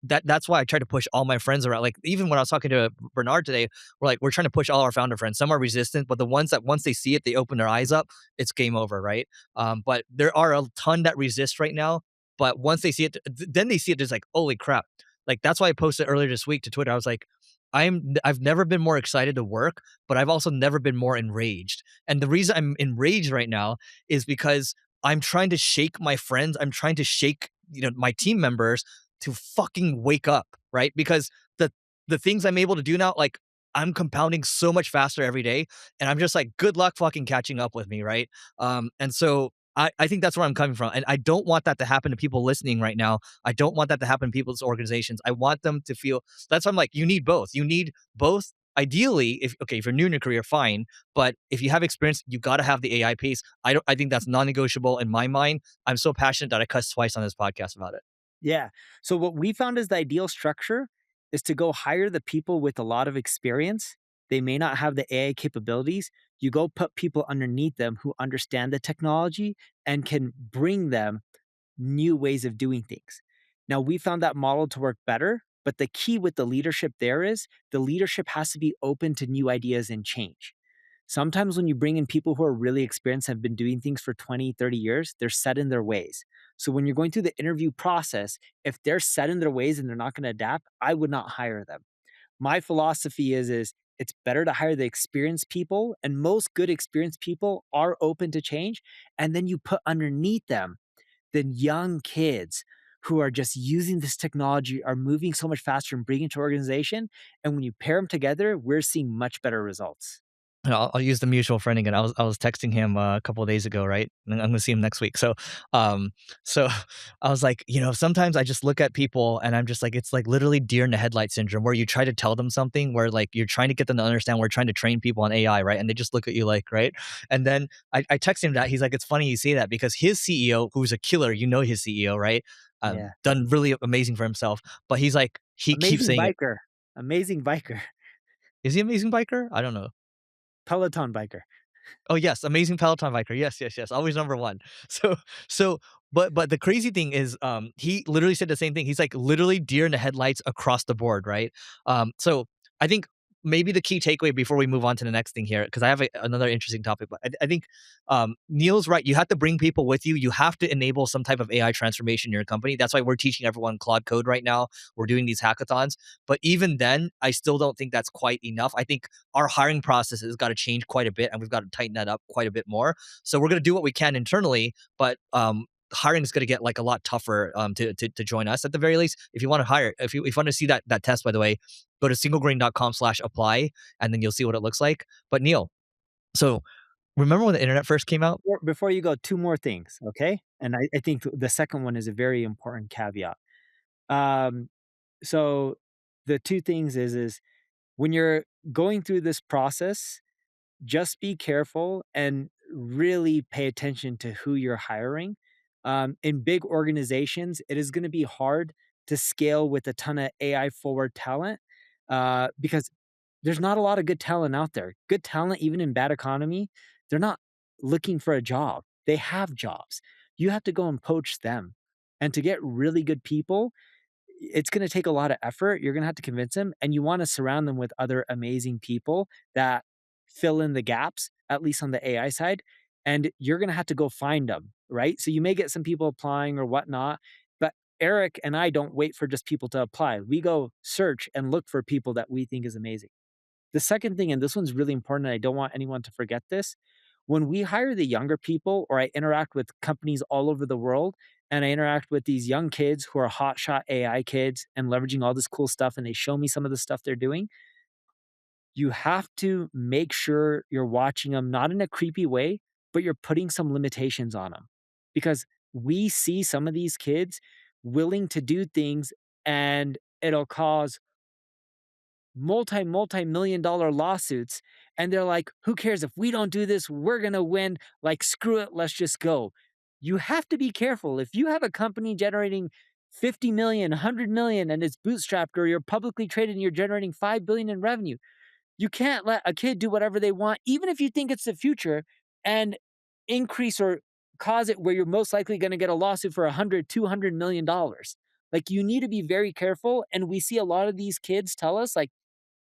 that's why I try to push all my friends around. Like even when I was talking to Bernard today, we're trying to push all our founder friends. Some are resistant, but the ones that once they see it, they open their eyes up, it's game over, right? But there are a ton that resist right now, but once they see it, then they see it as like, holy crap. Like that's why I posted earlier this week to Twitter. I was like, I've never been more excited to work, but I've also never been more enraged. And the reason I'm enraged right now is because I'm trying to shake my friends. I'm trying to shake, my team members to fucking wake up, right? Because the things I'm able to do now, like I'm compounding so much faster every day. And I'm just like, good luck fucking catching up with me, right? And so I think that's where I'm coming from. And I don't want that to happen to people listening right now. I don't want that to happen to people's organizations. I want them to feel that's why I'm like, you need both. You need both. Ideally, if you're new in your career, fine. But if you have experience, you gotta have the AI piece. I think that's non-negotiable in my mind. I'm so passionate that I cussed twice on this podcast about it. Yeah. So what we found is the ideal structure is to go hire the people with a lot of experience. They may not have the AI capabilities. You go put people underneath them who understand the technology and can bring them new ways of doing things. Now, we found that model to work better, but the key with the leadership there is the leadership has to be open to new ideas and change. Sometimes when you bring in people who are really experienced, have been doing things for 20, 30 years, they're set in their ways. So when you're going through the interview process, if they're set in their ways and they're not going to adapt, I would not hire them. My philosophy is it's better to hire the experienced people, and most good experienced people are open to change, and then you put underneath them than young kids who are just using this technology, are moving so much faster and bringing it to organization. And when you pair them together, we're seeing much better results. I'll use the mutual friend again. I was texting him a couple of days ago, right? And I'm gonna see him next week. Um, so I was like, sometimes I just look at people and I'm just like, it's like literally deer in the headlight syndrome, where you try to tell them something, where like you're trying to get them to understand. We're trying to train people on AI, right? And they just look at you like, right? And then I text him that he's like, it's funny you say that because his CEO, who's a killer, his CEO, right? Yeah. Done really amazing for himself, but he's like, he keeps Amazing saying it. biker. Amazing biker. Is he amazing biker? I don't know. Peloton biker. Oh, yes, amazing Peloton biker. Yes, yes, yes, always number 1. So so but the crazy thing is, he literally said the same thing. He's like, literally deer in the headlights across the board, right? So I think maybe the key takeaway before we move on to the next thing here, because I have another interesting topic, but I think, Neil's right. You have to bring people with you. You have to enable some type of AI transformation in your company. That's why we're teaching everyone Claude Code right now. We're doing these hackathons. But even then, I still don't think that's quite enough. I think our hiring process has got to change quite a bit, and we've got to tighten that up quite a bit more. So we're going to do what we can internally, but hiring is going to get like a lot tougher, to join us at the very least. If you want to hire, if you want to see that test, by the way, go to singlegrain.com/apply, and then you'll see what it looks like. But Neil, so remember when the internet first came out? Before you go, two more things, okay? And I think the second one is a very important caveat. Um, so the two things is when you're going through this process, just be careful and really pay attention to who you're hiring. In big organizations, it is going to be hard to scale with a ton of AI forward talent because there's not a lot of good talent out there. Good talent, even in bad economy, they're not looking for a job. They have jobs. You have to go and poach them. And to get really good people, it's going to take a lot of effort. You're going to have to convince them, and you want to surround them with other amazing people that fill in the gaps, at least on the AI side. And you're going to have to go find them, right? So you may get some people applying or whatnot, but Eric and I don't wait for just people to apply. We go search and look for people that we think is amazing. The second thing, and this one's really important, and I don't want anyone to forget this. When we hire the younger people or I interact with companies all over the world, and I interact with these young kids who are hotshot AI kids and leveraging all this cool stuff, and they show me some of the stuff they're doing, you have to make sure you're watching them not in a creepy way, but you're putting some limitations on them. Because we see some of these kids willing to do things and it'll cause multi million dollar lawsuits, and they're like, who cares if we don't do this, we're going to win, like screw it, let's just go. You have to be careful. If you have a company generating 50 million, 100 million and it's bootstrapped, or you're publicly traded and you're generating 5 billion in revenue, you can't let a kid do whatever they want, even if you think it's the future, and increase or cause it where you're most likely going to get a lawsuit for 100, 200 million dollars. Like, you need to be very careful. And we see a lot of these kids tell us, like,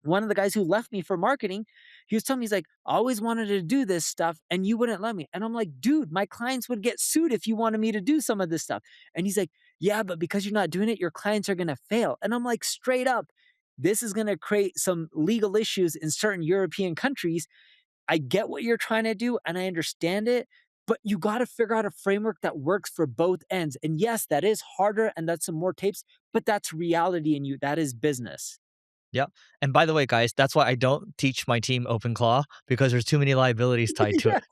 one of the guys who left me for marketing, he was telling me, he's like, I always wanted to do this stuff and you wouldn't let me. And I'm like, dude, my clients would get sued if you wanted me to do some of this stuff. And he's like, yeah, but because you're not doing it, your clients are going to fail. And I'm like, straight up, this is going to create some legal issues in certain European countries. I get what you're trying to do and I understand it, but you got to figure out a framework that works for both ends. And yes, that is harder and that's some more tapes, but that's reality in you. That is business. Yep. And by the way, guys, that's why I don't teach my team OpenClaw because there's too many liabilities tied to Yeah. it.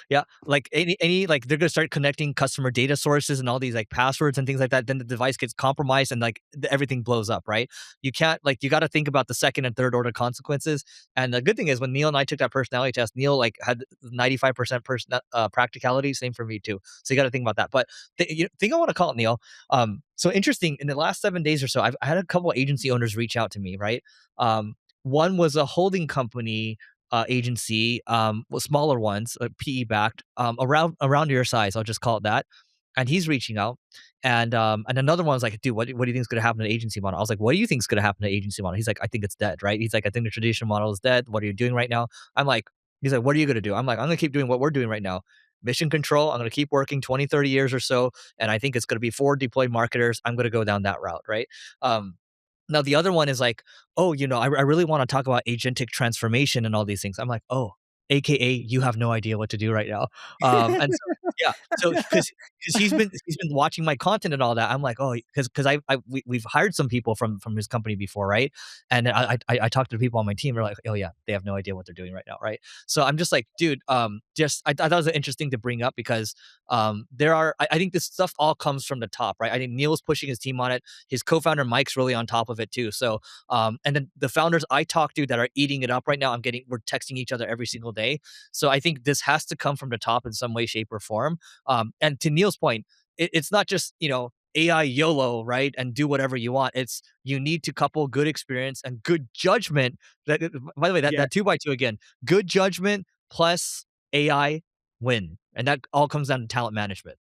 Yeah, like any like they're gonna start connecting customer data sources and all these like passwords and things like that. Then the device gets compromised and like everything blows up, right? You can't like you got to think about the second and third order consequences. And the good thing is when Neil and I took that personality test, Neil like had 95% practicality. Same for me too. So you got to think about that. But the thing I want to call it, Neil. So interesting. In the last 7 days or so, I had a couple of agency owners reach out to me, right? One was a holding company agency, well, smaller ones, PE backed, around your size. I'll just call it that. And he's reaching out, and another one was like, "Dude, what do you think is going to happen to the agency model?" I was like, "What do you think is going to happen to the agency model?" He's like, "I think it's dead, right?" He's like, "I think the traditional model is dead. What are you doing right now?" I'm like, he's like, "What are you going to do?" I'm like, "I'm going to keep doing what we're doing right now. Mission control. I'm going to keep working 20, 30 years or so, and I think it's going to be forward deployed marketers. I'm going to go down that route, right?" Now the other one is like, "Oh, I really wanna talk about agentic transformation and all these things." I'm like, "Oh, AKA you have no idea what to do right now." And so yeah, so because he's been watching my content and all that, I'm like, "Oh," because we've hired some people from his company before, right? And I talked to the people on my team, they're like, "Oh, yeah, they have no idea what they're doing right now," right? So I'm just like, "Dude, just" I thought it was interesting to bring up because, I think this stuff all comes from the top, right? I think Neil's pushing his team on it. His co-founder Mike's really on top of it too. So, and then the founders I talk to that are eating it up right now, we're texting each other every single day. So I think this has to come from the top in some way, shape, or form. And to Neil's point, it's not just AI YOLO, right? And do whatever you want. It's you need to couple good experience and good judgment. By the way, Yeah. that two by two again, good judgment plus AI win, and that all comes down to talent management.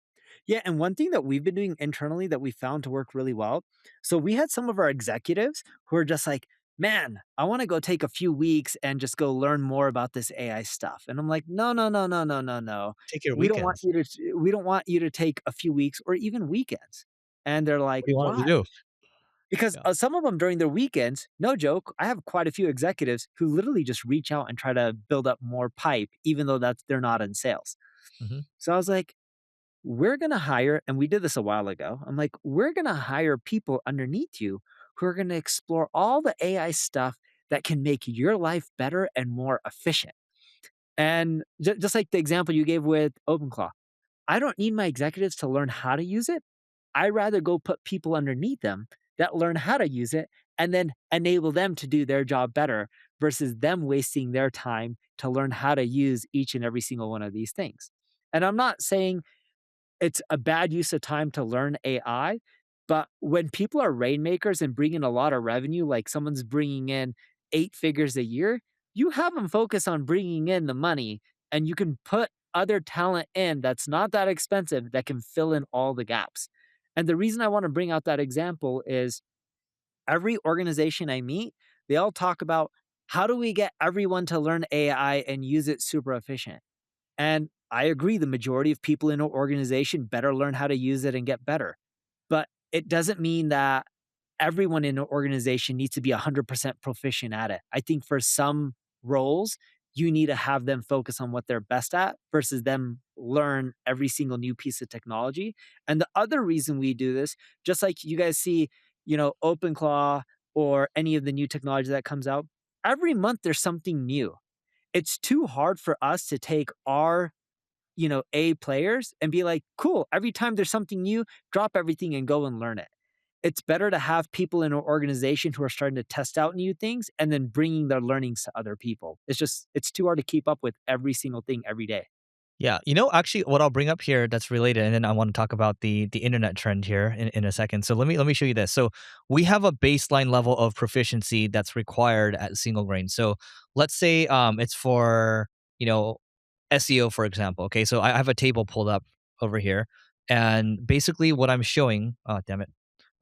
Yeah, and one thing that we've been doing internally that we found to work really well. So we had some of our executives who are just like, "Man, I want to go take a few weeks and just go learn more about this AI stuff." And I'm like, "No, no, no, no, no, no, no. Take your We don't want weekends. you to we don't want you to take a few weeks or even weekends." And they're like, What do you want them "Why?" to do? Because Yeah. some of them during their weekends, no joke, I have quite a few executives who literally just reach out and try to build up more pipe even though they're not in sales. Mhm. So I was like, we're going to hire, and we did this a while ago. I'm like, we're going to hire people underneath you who are going to explore all the AI stuff that can make your life better and more efficient. And just like the example you gave with OpenClaw, I don't need my executives to learn how to use it. I rather go put people underneath them that learn how to use it and then enable them to do their job better versus them wasting their time to learn how to use each and every single one of these things. And I'm not saying it's a bad use of time to learn AI. But when people are rainmakers and bring in a lot of revenue, like someone's bringing in 8 figures a year, you have them focus on bringing in the money and you can put other talent in that's not that expensive that can fill in all the gaps. And the reason I want to bring out that example is every organization I meet, they all talk about how do we get everyone to learn AI and use it super efficient? And I agree, the majority of people in an organization better learn how to use it and get better. But it doesn't mean that everyone in an organization needs to be 100% proficient at it. I think for some roles, you need to have them focus on what they're best at versus them learn every single new piece of technology. And the other reason we do this, just like you guys see, OpenClaw or any of the new technology that comes out, every month there's something new. It's too hard for us to take our, A players and be like, cool, every time there's something new, drop everything and go and learn it. It's better to have people in an organization who are starting to test out new things and then bringing their learnings to other people. It's too hard to keep up with every single thing every day. Yeah, actually, what I'll bring up here that's related, and then I want to talk about the internet trend here in a second. So let me show you this. So we have a baseline level of proficiency that's required at single grain. So let's say it's for you know SEO, for example. Okay, so I have a table pulled up over here, and basically what I'm showing. Oh, damn it.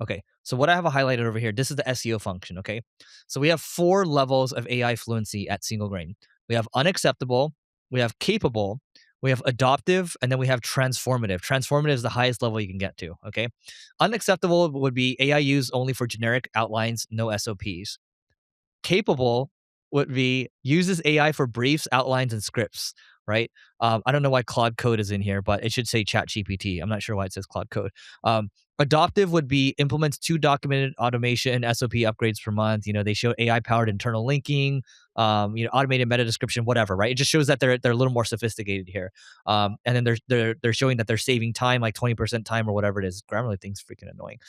Okay, so what I have highlighted over here, this is the SEO function. Okay, so we have four levels of AI fluency at single grain. We have unacceptable, we have capable, we have adoptive, and then we have transformative. Transformative is the highest level you can get to. Okay, unacceptable would be AI used only for generic outlines, no SOPs. Capable would be uses AI for briefs, outlines, and scripts, right? I don't know why Claude Code is in here, but it should say Chat GPT. I'm not sure why it says Claude Code. Adoptive would be implements two documented automation SOP upgrades per month. They show AI powered internal linking, automated meta description, whatever, right? It just shows that they're a little more sophisticated here. And then they're showing that they're saving time, like 20% time or whatever it is. Grammarly thing's freaking annoying.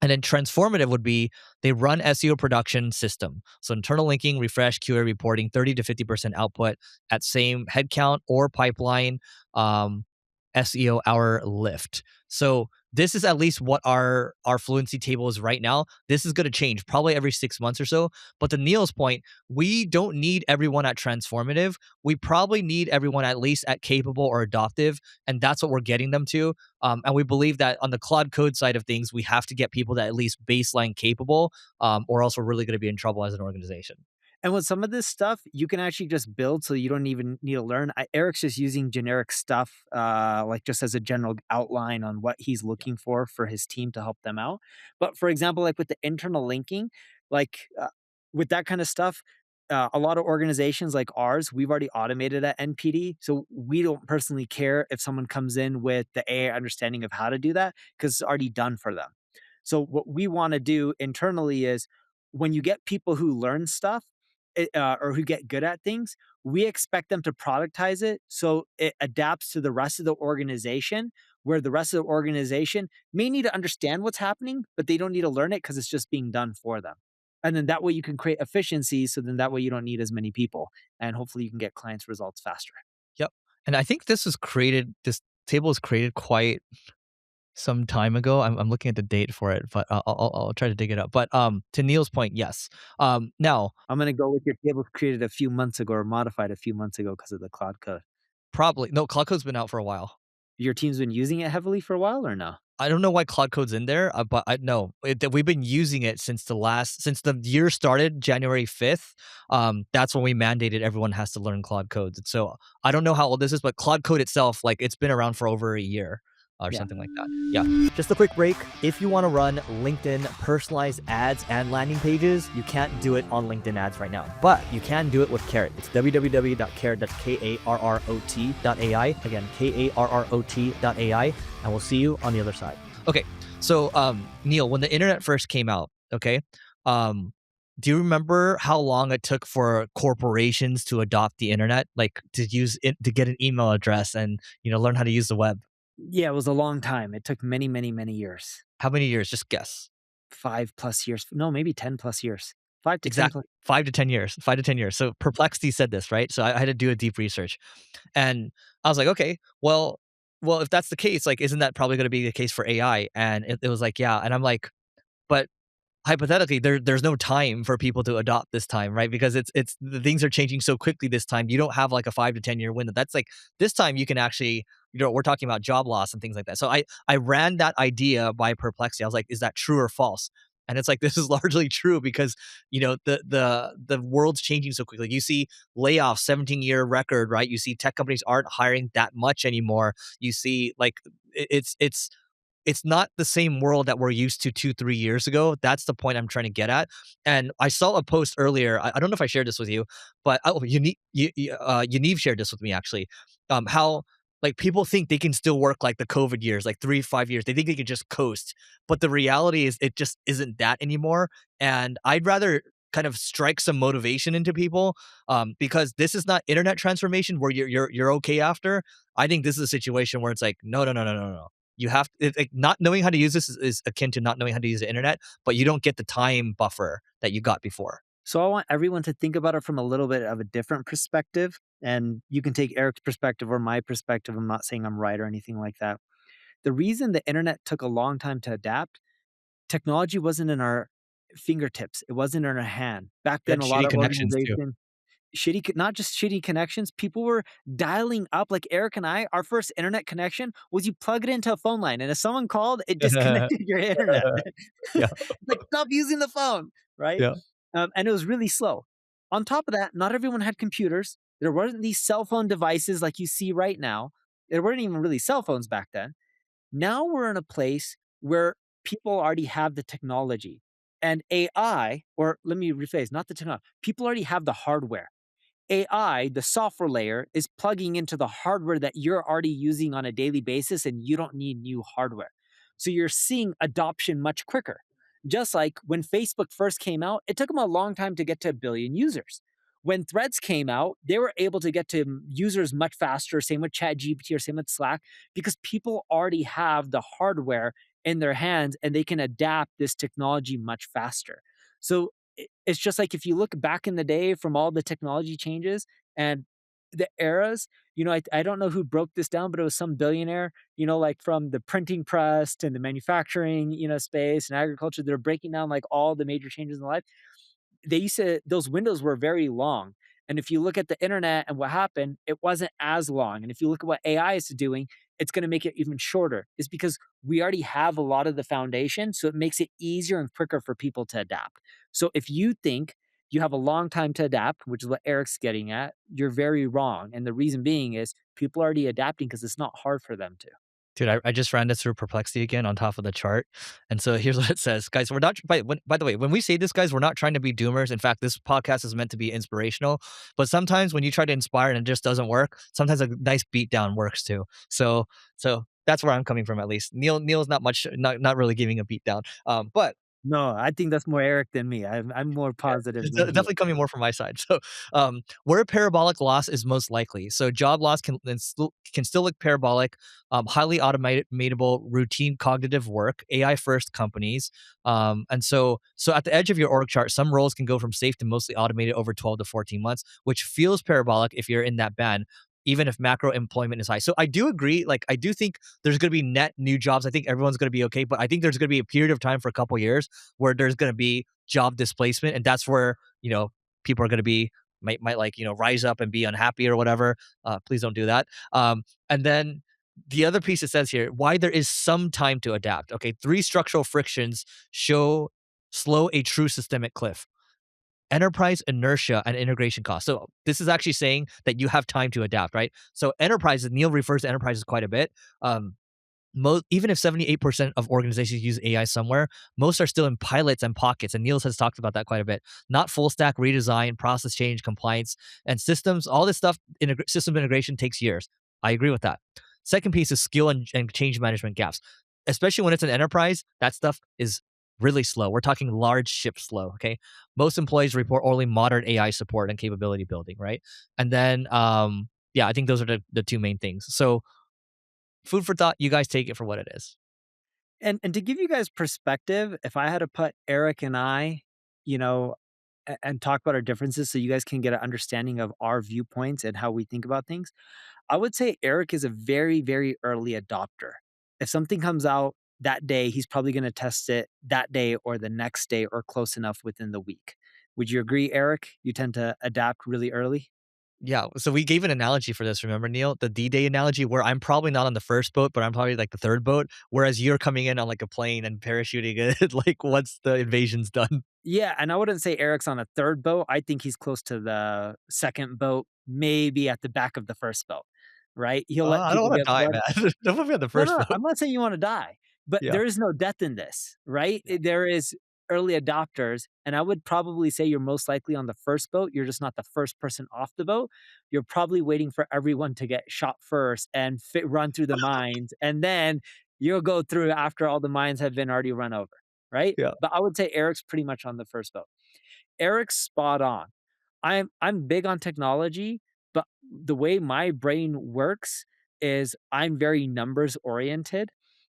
And then transformative would be they run SEO production system. So internal linking, refresh, QA reporting, 30 to 50% output at same headcount or pipeline SEO hour lift. So this is at least what our fluency table is right now. This is going to change probably every 6 months or so. But to Neil's point, we don't need everyone at transformative. We probably need everyone at least at capable or adoptive. And that's what we're getting them to. And we believe that on the Claude Code side of things, we have to get people that at least baseline capable, or else we're really going to be in trouble as an organization. And with some of this stuff, you can actually just build so you don't even need to learn. Eric's just using generic stuff, like just as a general outline on what he's Yeah. looking for his team to help them out. But for example, like with the internal linking, like with that kind of stuff, a lot of organizations like ours, we've already automated at NPD. So we don't personally care if someone comes in with the AI understanding of how to do that because it's already done for them. So what we want to do internally is when you get people who learn stuff, or who get good at things, we expect them to productize it so it adapts to the rest of the organization, where the rest of the organization may need to understand what's happening, but they don't need to learn it because it's just being done for them. And then that way you can create efficiency. So then that way you don't need as many people. And hopefully you can get clients' results faster. Yep. And I think this table was created quite some time ago. I'm looking at the date for it, but I'll try to dig it up. But to Neil's point, yes. Now I'm going to go with your table created a few months ago or modified a few months ago because of the cloud code. probably no, Cloud Code's been out for a while. Your team's been using it heavily for a while or no? I don't know why Cloud Code's in there, but I no, that we've been using it since the year started, January 5th. That's when we mandated everyone has to learn Cloud Code. So I don't know how old this is, but Cloud Code itself, like it's been around for over a year or Yeah. something like that. Yeah. Just a quick break. If you want to run LinkedIn personalized ads and landing pages, you can't do it on LinkedIn ads right now, but you can do it with Carrot. It's www.carrot, that's Karrot.ai. Again, Karrot.ai, and we'll see you on the other side. Okay. So, Neil, when the internet first came out, okay, do you remember how long it took for corporations to adopt the internet, like to use it to get an email address and learn how to use the web? Yeah, it was a long time. It took many, many, many years. How many years? Just guess. 5 plus years. No, maybe 10 plus years. 5 to 10 Exactly. plus. 5 to 10 years. 5 to 10 years. So Perplexity said this, right? So I had to do a deep research, and I was like, okay, well, if that's the case, like, isn't that probably going to be the case for AI? And it was like, yeah. And I'm like, but hypothetically there's no time for people to adopt this time, right? Because it's the things are changing so quickly this time. You don't have like a 5 to 10 year window. That's like this time you can actually, we're talking about job loss and things like that. So I ran that idea by Perplexity. I was like, is that true or false? And it's like this is largely true because the world's changing so quickly. You see layoffs, 17-year record, right? You see tech companies aren't hiring that much anymore. You see like it's it's not the same world that we're used to 2, 3 years ago. That's the point I'm trying to get at. And I saw a post earlier. I don't know if I shared this with you, but Yaniv shared this with me actually. How like people think they can still work like the COVID years, like 3, 5 years. They think they can just coast. But the reality is it just isn't that anymore. And I'd rather kind of strike some motivation into people because this is not internet transformation where you're okay after. I think this is a situation where it's like, no, no, no, no, no, no. You have like not knowing how to use this is akin to not knowing how to use the internet, but you don't get the time buffer that you got before. So I want everyone to think about it from a little bit of a different perspective. And you can take Eric's perspective or my perspective. I'm not saying I'm right or anything like that. The reason the internet took a long time to adapt, technology wasn't in our fingertips. It wasn't in our hand. Back We then, had a lot shitty of connections too. organizations, not just shitty connections, people were dialing up like Eric and I, our first internet connection was you plug it into a phone line, and if someone called, it disconnected your internet. Yeah, Like, "Stop using the phone," right? yeah. And it was really slow. On top of that, not everyone had computers. There weren't these cell phone devices like you see right now. There weren't even really cell phones back then. Now we're in a place where people already have the technology, and AI, or let me rephrase, not the technology, people already have the hardware. AI, the software layer, is plugging into the hardware that you're already using on a daily basis, and you don't need new hardware. So you're seeing adoption much quicker. Just like when Facebook first came out, it took them a long time to get to a billion users. When threads came out, they were able to get to users much faster, same with ChatGPT or same with Slack, because people already have the hardware in their hands and they can adapt this technology much faster. So it's just like if you look back in the day from all the technology changes and the eras, I don't know who broke this down, but it was some billionaire, like from the printing press and the manufacturing, space and agriculture. They're breaking down like all the major changes in life. They used to, those windows were very long. And if you look at the internet and what happened, it wasn't as long. And if you look at what AI is doing, it's going to make it even shorter. Is because we already have a lot of the foundation, so it makes it easier and quicker for people to adapt. So if you think you have a long time to adapt, which is what Eric's getting at, you're very wrong. And the reason being is people are already adapting because it's not hard for them to. Dude, I just ran this through Perplexity again on top of the chart. And so here's what it says. Guys, we're not by the way, when we say this, guys, we're not trying to be doomers. In fact, this podcast is meant to be inspirational. But sometimes when you try to inspire and it just doesn't work, sometimes a nice beat down works too. So that's where I'm coming from at least. Neil's not much not really giving a beat down. But No, I think that's more Eric than me. I'm more yeah, positive it's than he is. definitely coming more from my side. So, where parabolic loss is most likely. So, job loss can still look parabolic. Highly automatable, routine cognitive work, AI first companies. And so at the edge of your org chart, some roles can go from safe to mostly automated over 12 to 14 months, which feels parabolic if you're in that band. Even if macro employment is high. So I do agree. Like, I do think there's going to be net new jobs. I think everyone's going to be okay. But I think there's going to be a period of time for a couple years where there's going to be job displacement, and that's where people are going to be might like rise up and be unhappy or whatever. Please don't do that. And then the other piece it says here why there is some time to adapt. Okay, three structural frictions show slow a true systemic cliff: enterprise inertia and integration costs. So this is actually saying that you have time to adapt, right? So enterprises, Neil refers to enterprises quite a bit. Most, even if 78% of organizations use AI somewhere, most are still in pilots and pockets. And Niels has talked about that quite a bit. Not full stack redesign, process change, compliance, and systems. All this stuff, system integration takes years. I agree with that. Second piece is skill and change management gaps. Especially when it's an enterprise, that stuff is really slow. We're talking large ship slow. Okay. Most employees report only moderate AI support and capability building, right? And then, yeah, I think those are the two main things. So, food for thought. You guys take it for what it is. And to give you guys perspective, if I had to put Eric and I, you know, and talk about our differences so you guys can get an understanding of our viewpoints and how we think about things, I would say Eric is a very, very early adopter. If something comes out that day, he's probably going to test it that day or the next day or close enough within the week. Would you agree, Eric? You tend to adapt really early? Yeah, so we gave an analogy for this, remember, Neil? The D-Day analogy where I'm probably not on the first boat, but I'm probably like the third boat, whereas you're coming in on like a plane and parachuting it like once the invasion's done. Yeah, and I wouldn't say Eric's on a third boat. I think he's close to the second boat, maybe at the back of the first boat, right? He'll let I don't people wanna get die, flooded. man. Don't put me on the No, first no, boat. I'm not saying you wanna die. But Yeah. there is no death in this, right? Yeah. There is early adopters, and I would probably say you're most likely on the first boat. You're just not the first person off the boat. You're probably waiting for everyone to get shot first and run through the mines, and then you'll go through after all the mines have been already run over, right? Yeah. But I would say Eric's pretty much on the first boat. Eric's spot on. I'm big on technology, but the way my brain works is I'm very numbers oriented.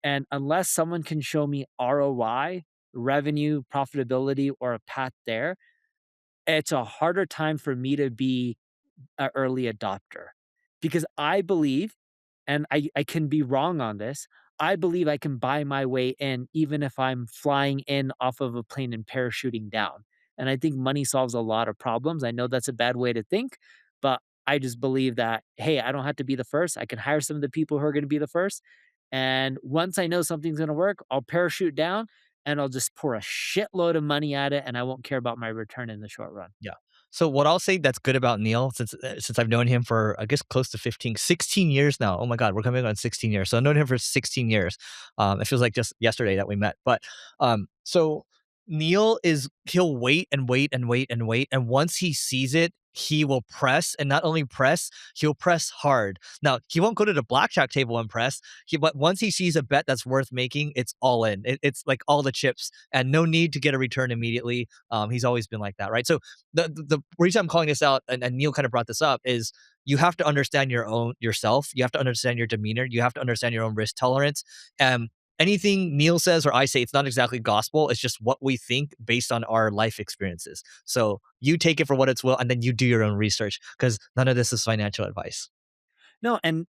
And unless someone can show me ROI, revenue, profitability, or a path there, it's a harder time for me to be an early adopter because I believe, and I can be wrong on this, I believe I can buy my way in even if I'm flying in off of a plane and parachuting down. And I think money solves a lot of problems. I know that's a bad way to think, but I just believe that, hey, I don't have to be the first. I can hire some of the people who are going to be the first. And once I know something's going to work, I'll parachute down and I'll just pour a shitload of money at it and I won't care about my return in the short run. Yeah. So what I'll say that's good about Neil, since I've known him for I guess close to 15, 16 years now. Oh my God, we're coming on 16 years. So I've known him for 16 years. It feels like just yesterday that we met. But so Neil is he'll wait and wait and wait and wait. And once he sees it, he will press. And not only press, he'll press hard. Now he won't go to the blackjack table and press. But once he sees a bet that's worth making, it's all in. It's like all the chips and no need to get a return immediately. He's always been like that, right? So the reason I'm calling this out, and Neil kind of brought this up, is you have to understand your own yourself. You have to understand your demeanor. You have to understand your own risk tolerance. Um, Anything Neil says or I say, it's not exactly gospel. It's just what we think based on our life experiences. So you take it for what it's will, and then you do your own research because none of this is financial advice. No, and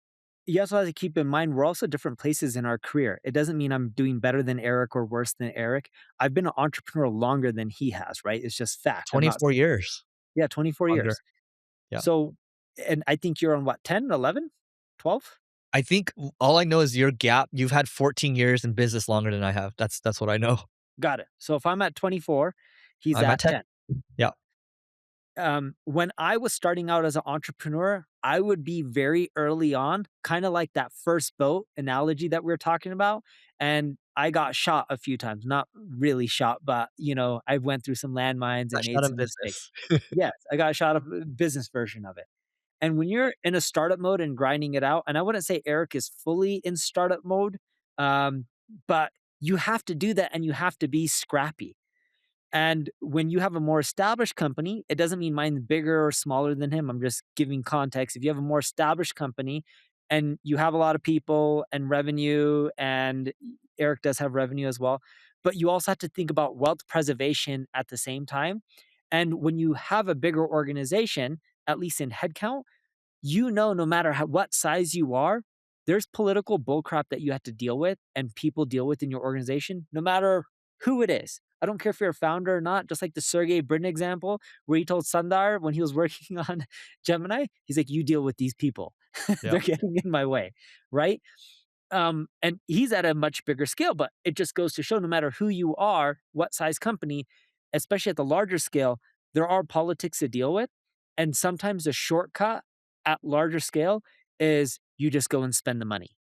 you also have to keep in mind we're also different places in our career. It doesn't mean I'm doing better than Eric or worse than Eric. I've been an entrepreneur longer than he has, right? It's just fact. I'm not 24 years yeah, 24 under. years. Yeah. So and I think you're on what, 10, 11, 12? I think all I know is your gap. You've had 14 years in business longer than I have. That's what I know. Got it. So if I'm at 24, he's I'm at at 10. 10. Yeah. When I was starting out as an entrepreneur, I would be very early on, kind of like that first boat analogy that we were talking about. And I got shot a few times, not really shot, but I went through some landmines and Fresh made out of some mistakes. business. Yes, I got shot a business version of it. And when you're in a startup mode and grinding it out, and I wouldn't say Eric is fully in startup mode, um, but you have to do that and you have to be scrappy. And when you have a more established company, it doesn't mean mine's bigger or smaller than him. I'm just giving context. If you have a more established company and you have a lot of people and revenue, and Eric does have revenue as well, but you also have to think about wealth preservation at the same time. And when you have a bigger organization, at least in headcount, no matter what size you are, there's political bullcrap that you have to deal with and people deal with in your organization, no matter who it is. I don't care if you're a founder or not, just like the Sergey Brin example, where he told Sundar when he was working on Gemini, he's like, you deal with these people. Yeah. They're getting in my way. Right. And he's at a much bigger scale, but it just goes to show no matter who you are, what size company, especially at the larger scale, there are politics to deal with. And sometimes the shortcut at larger scale is you just go and spend the money.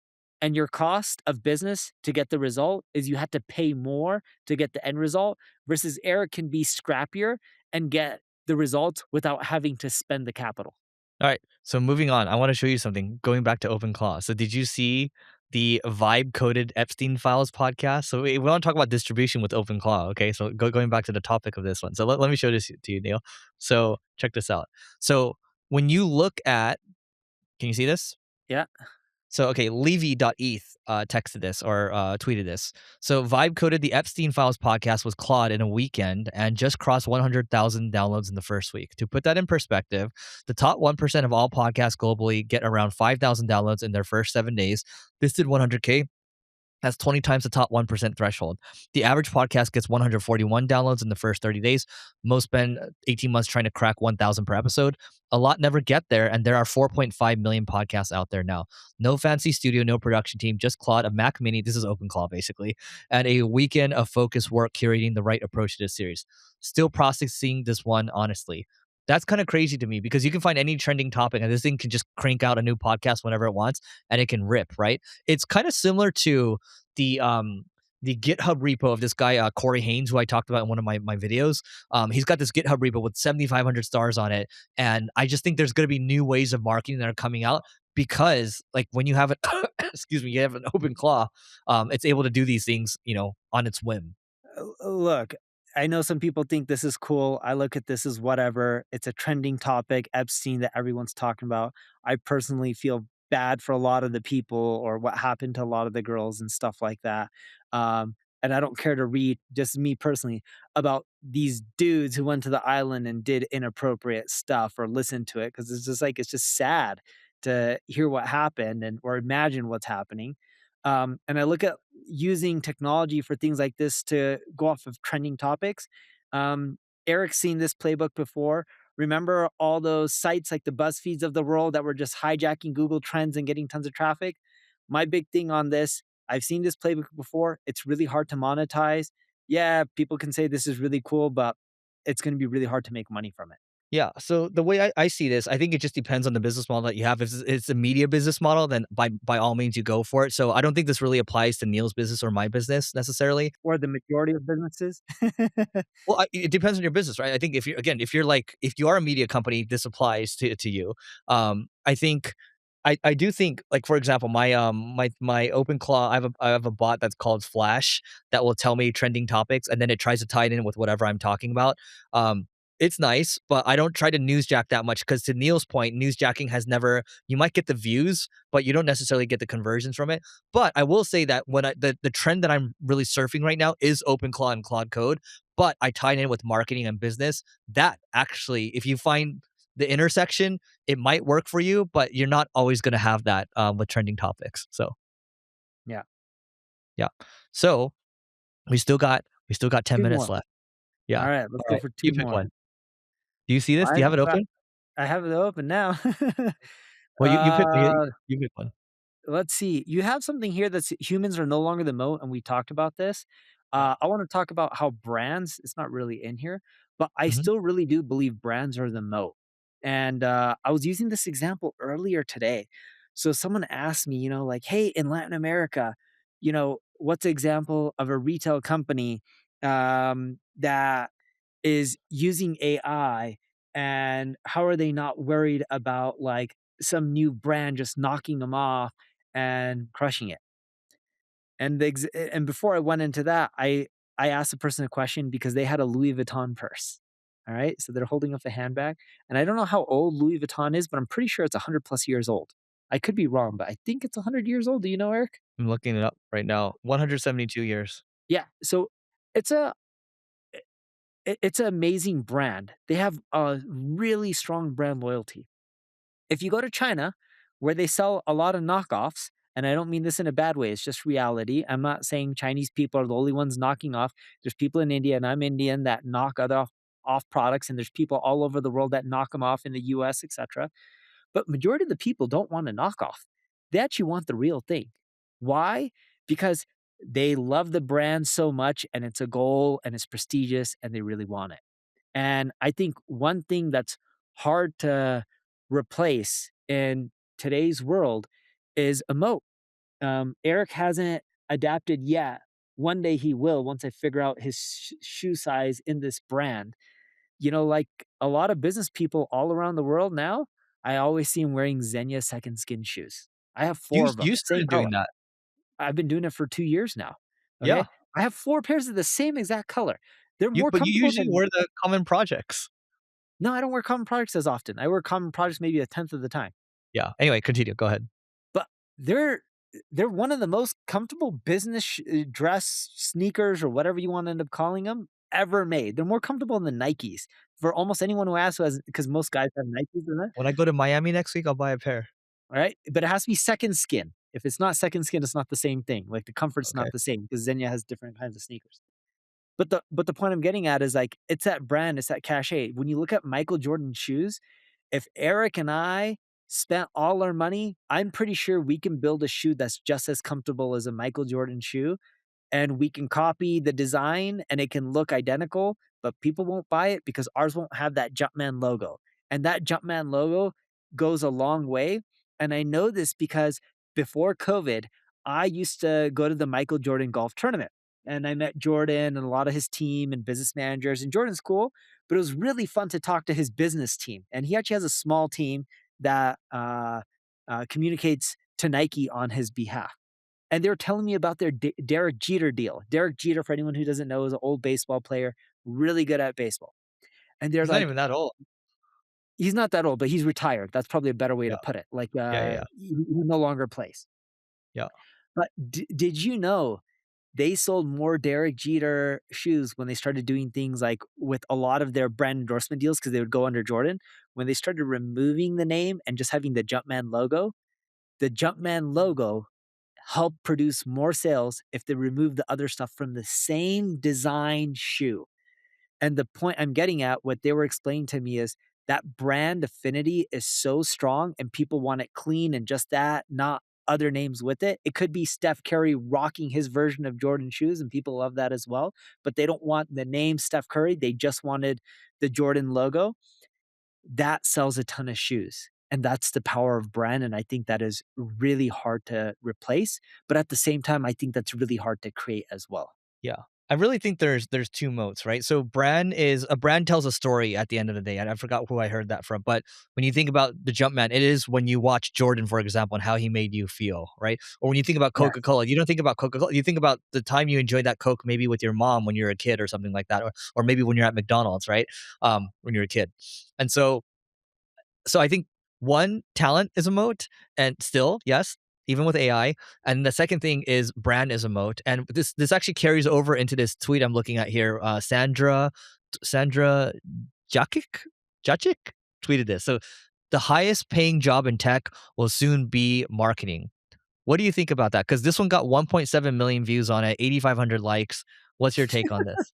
And your cost of business to get the result is you have to pay more to get the end result versus Eric can be scrappier and get the result without having to spend the capital. All right. So moving on, I want to show you something. Going back to OpenClaw. So did you see the vibe coded Epstein files podcast? So we want to talk about distribution with OpenClaw. Okay. So going back to the topic of this one. So let me show this to you, Neil. So check this out. So when you look at, can you see this? Yeah. So, okay, Levy.eth texted this or tweeted this. So, Vibe coded the Epstein Files podcast was Claude in a weekend and just crossed 100,000 downloads in the first week. To put that in perspective, the top 1% of all podcasts globally get around 5,000 downloads in their first 7 days. This did 100K. That's 20 times the top 1% threshold. The average podcast gets 141 downloads in the first 30 days. Most spend 18 months trying to crack 1,000 per episode. A lot never get there, and there are 4.5 million podcasts out there now. No fancy studio, no production team, just Claude, a Mac Mini, this is OpenClaw basically, and a weekend of focused work curating the right approach to this series. Still processing this one honestly. That's kinda crazy to me because you can find any trending topic, and this thing can just crank out a new podcast whenever it wants, and it can rip, right? It's kinda similar to the, um, the GitHub repo of this guy, Corey Haines, who I talked about in one of my videos. He's got this GitHub repo with 7,500 stars on it, and I just think there's gonna be new ways of marketing that are coming out because, like, when you have it excuse me, you have an open claw, it's able to do these things, on its whim. Look, I know some people think this is cool. I look at this as whatever. It's a trending topic, Epstein, that everyone's talking about. I personally feel bad for a lot of the people or what happened to a lot of the girls and stuff like that. And I don't care to read, just me personally, about these dudes who went to the island and did inappropriate stuff or listen to it because it's just like it's just sad to hear what happened and or imagine what's happening. And I look at using technology for things like this to go off of trending topics. Eric's seen this playbook before. Remember all those sites like the BuzzFeeds of the world that were just hijacking Google Trends and getting tons of traffic? My big thing on this, I've seen this playbook before. It's really hard to monetize. Yeah, people can say this is really cool, but it's going to be really hard to make money from it. Yeah. So the way I see this, I think it just depends on the business model that you have. If it's a media business model, then by all means you go for it. So I don't think this really applies to Neil's business or my business necessarily. Or the majority of businesses. Well, it depends on your business, right? I think if you are a media company, this applies to you. I think I do think, like, for example, my OpenClaw, I have a bot that's called Flash that will tell me trending topics, and then it tries to tie it in with whatever I'm talking about. It's nice, but I don't try to newsjack that much because, to Neil's point, newsjacking has never. You might get the views, but you don't necessarily get the conversions from it. But I will say that when the trend that I'm really surfing right now is OpenClaw and Claude Code, but I tie it in with marketing and business. That actually, if you find the intersection, it might work for you, but you're not always going to have that with trending topics. So Yeah. yeah. So we still got 10 Two minutes more. left. Yeah. All right. Let's All go right. for You two pick more. one. Do you see this? Do you I've have it open? I have it open now. Well, you pick. uh, You pick one. let's see. You have something here that's humans are no longer the moat, and we talked about this. Yeah. I want to talk about how brands, it's not really in here, but I Mhm. still really do believe brands are the moat. And I was using this example earlier today. So someone asked me, like, hey, in Latin America, what's an example of a retail company that is using AI and how are they not worried about like some new brand just knocking them off and crushing it? And before I went into that, I asked the person a question because they had a Louis Vuitton purse. All right, so they're holding up a handbag, and I don't know how old Louis Vuitton is, but I'm pretty sure it's 100 plus years old. I could be wrong, but I think it's 100 years old. Do you know, Eric? I'm looking it up right now. 172 years. Yeah. So it's a it's an amazing brand. They have a really strong brand loyalty. If you go to China, where they sell a lot of knockoffs, and I don't mean this in a bad way, it's just reality. I'm not saying Chinese people are the only ones knocking off. There's people in India, and I'm Indian, that knock other off products, and there's people all over the world that knock them off in the US, etc. But majority of the people don't want a knockoff. They actually want the real thing. Why? Because they love the brand so much, and it's a goal, and it's prestigious, and they really want it. And I think one thing that's hard to replace in today's world is a moat. Eric hasn't adapted yet. One day he will once I figure out his shoe size in this brand. Like a lot of business people all around the world now, I always see him wearing Xenia second skin shoes. I have You four of them, you same started color. doing that. I've been doing it for 2 years now. Yeah. Okay. I have four pairs of the same exact color. They're more But you comfortable usually than wear the common projects. no, I don't wear common products as often. I wear common products maybe a tenth of the time. Yeah. Anyway, continue. Go ahead. But they're they're one of the most comfortable business dress sneakers or whatever you want to end up calling them ever made. They're more comfortable than Nikes for almost anyone who asks, who has because most guys have Nikes in it. When I go to Miami next week, I'll buy a pair. All right, but it has to be second skin. If it's not second skin, it's not the same thing. Like the comfort's Okay. not the same because Xenia has different kinds of sneakers. But the point I'm getting at is like it's that brand, it's that cachet. When you look at Michael Jordan shoes, if Eric and I spent all our money, I'm pretty sure we can build a shoe that's just as comfortable as a Michael Jordan shoe and we can copy the design and it can look identical, but people won't buy it because ours won't have that Jumpman logo. And that Jumpman logo goes a long way. And I know this because before COVID, I used to go to the Michael Jordan golf tournament and I met Jordan and a lot of his team and business managers. And Jordan's cool, but it was really fun to talk to his business team. And he actually has a small team that communicates to Nike on his behalf. And they were telling me about their Derek Jeter deal. Derek Jeter, for anyone who doesn't know, is an old baseball player, really good at baseball. And they're He's not like, even that old. he's not that old, but he's retired. That's probably a better way Yeah. to put it. Like, Yeah, yeah, yeah. he no longer plays. Yeah. But did you know they sold more Derek Jeter shoes when they started doing things like with a lot of their brand endorsement deals because they would go under Jordan. When they started removing the name and just having the Jumpman logo helped produce more sales if they removed the other stuff from the same design shoe. And the point I'm getting at, what they were explaining to me is that brand affinity is so strong and people want it clean and just that, not other names with it. It could be Steph Curry rocking his version of Jordan shoes and people love that as well, but they don't want the name Steph Curry. They just wanted the Jordan logo. That sells a ton of shoes. And that's the power of brand. And I think that is really hard to replace. But at the same time, I think that's really hard to create as well. Yeah. I really think there's 2 moats, right? So brand tells a story at the end of the day, and I forgot who I heard that from, but when you think about the Jumpman, it is when you watch Jordan, for example, and how he made you feel, right? Or when you think about Yeah. Coca-Cola, you don't think about Coca-Cola, you think about the time you enjoyed that Coke maybe with your mom when you're a kid or something like that, or maybe when you're at McDonald's, right? When you're a kid. And so I think one, talent is a moat, and still, yes, even with AI. And the second thing is brand is a moat. And this actually carries over into this tweet I'm looking at here. Sandra Jakic Jacic tweeted this. So the highest paying job in tech will soon be marketing. What do you think about that? Because this one got 1.7 million views on it, 8,500 likes. What's your take on this?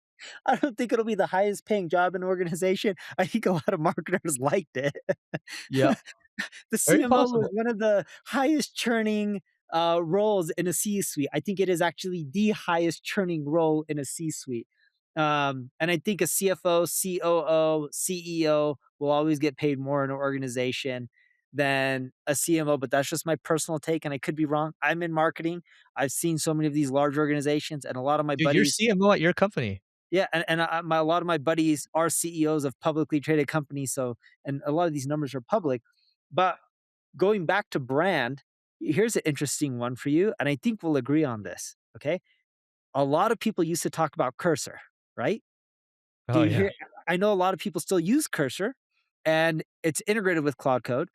I don't think it'll be the highest paying job in an organization. I think a lot of marketers liked it. Yeah, The very CMO was possible. one of the highest churning roles in a C-suite. I think it is actually the highest churning role in a C-suite. And I think a CFO, COO, CEO will always get paid more in an organization than a CMO, but that's just my personal take, and I could be wrong. I'm in marketing. I've seen so many of these large organizations, and a lot of my Dude, you're buddies, CMO at your company. yeah, and a lot of my buddies are CEOs of publicly traded companies, so and a lot of these numbers are public. But going back to brand, here's an interesting one for you, and I think we'll agree on this, okay? A lot of people used to talk about Cursor, right? Do Oh, you yeah. hear I know a lot of people still use Cursor, and it's integrated with Cloud Code,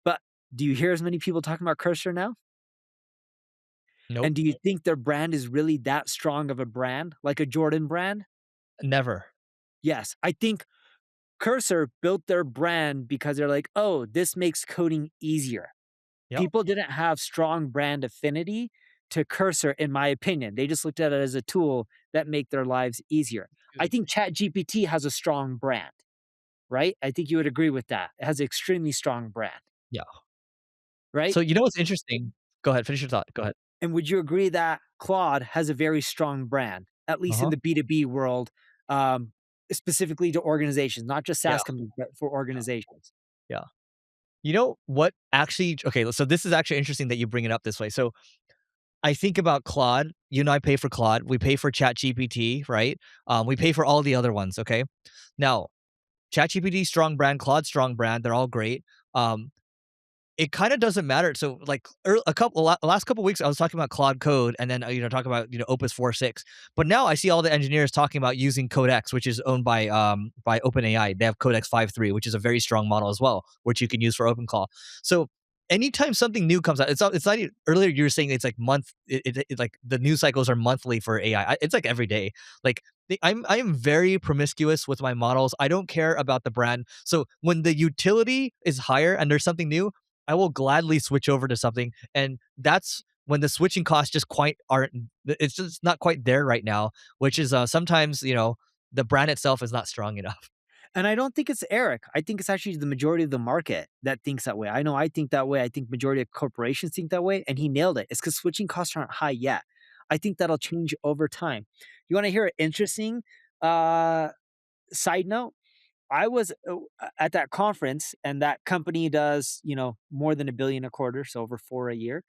but do you hear as many people talking about Cursor now? Nope. And do you think their brand is really that strong of a brand, like a Jordan brand? Never. Yes, I think Cursor built their brand because they're like, "Oh, this makes coding easier." Yep. People didn't have strong brand affinity to Cursor, in my opinion. They just looked at it as a tool that make their lives easier. I think ChatGPT has a strong brand, right? I think you would agree with that. It has an extremely strong brand, Yeah. right? So you know what's interesting? Go ahead, finish your thought. Go ahead. And would you agree that Claude has a very strong brand, at least in Uh-huh. the B2B world, um, specifically to organizations, not just Yeah, SaaS companies, but for yeah, organizations? yeah. You know what actually okay, so this is actually interesting that you bring it up this way. So I think about Claude. You and I pay for Claude. We pay for ChatGPT, right? We pay for all the other ones, okay? Now, ChatGPT, strong brand, Claude, strong brand. They're all great. Um, it kinda doesn't matter. So, like, a couple last couple weeks, I was talking about Claude Code and then, talking about, Opus 4.6. But now I see all the engineers talking about using Codex, which is owned by OpenAI. They have Codex 5.3, which is a very strong model as well, which you can use for OpenClaw. So, anytime something new comes out, it's not e earlier you were saying it's like like, the news cycles are monthly for AI. It's like every day. Like, I am very promiscuous with my models. I don't care about the brand. So, when the utility is higher and there's something new, I will gladly switch over to something, and that's when the switching costs just quite aren't it's just not quite there right now, which is, sometimes, the brand itself is not strong enough. And I don't think it's Eric. I think it's actually the majority of the market that thinks that way. I know I think that way. I think majority of corporations think that way, and he nailed it. It's because switching costs aren't high yet. I think that'll change over time. You want to hear an interesting uh, side note? I was at that conference, and that company does, more than 1 billion a quarter, so over 4 a year.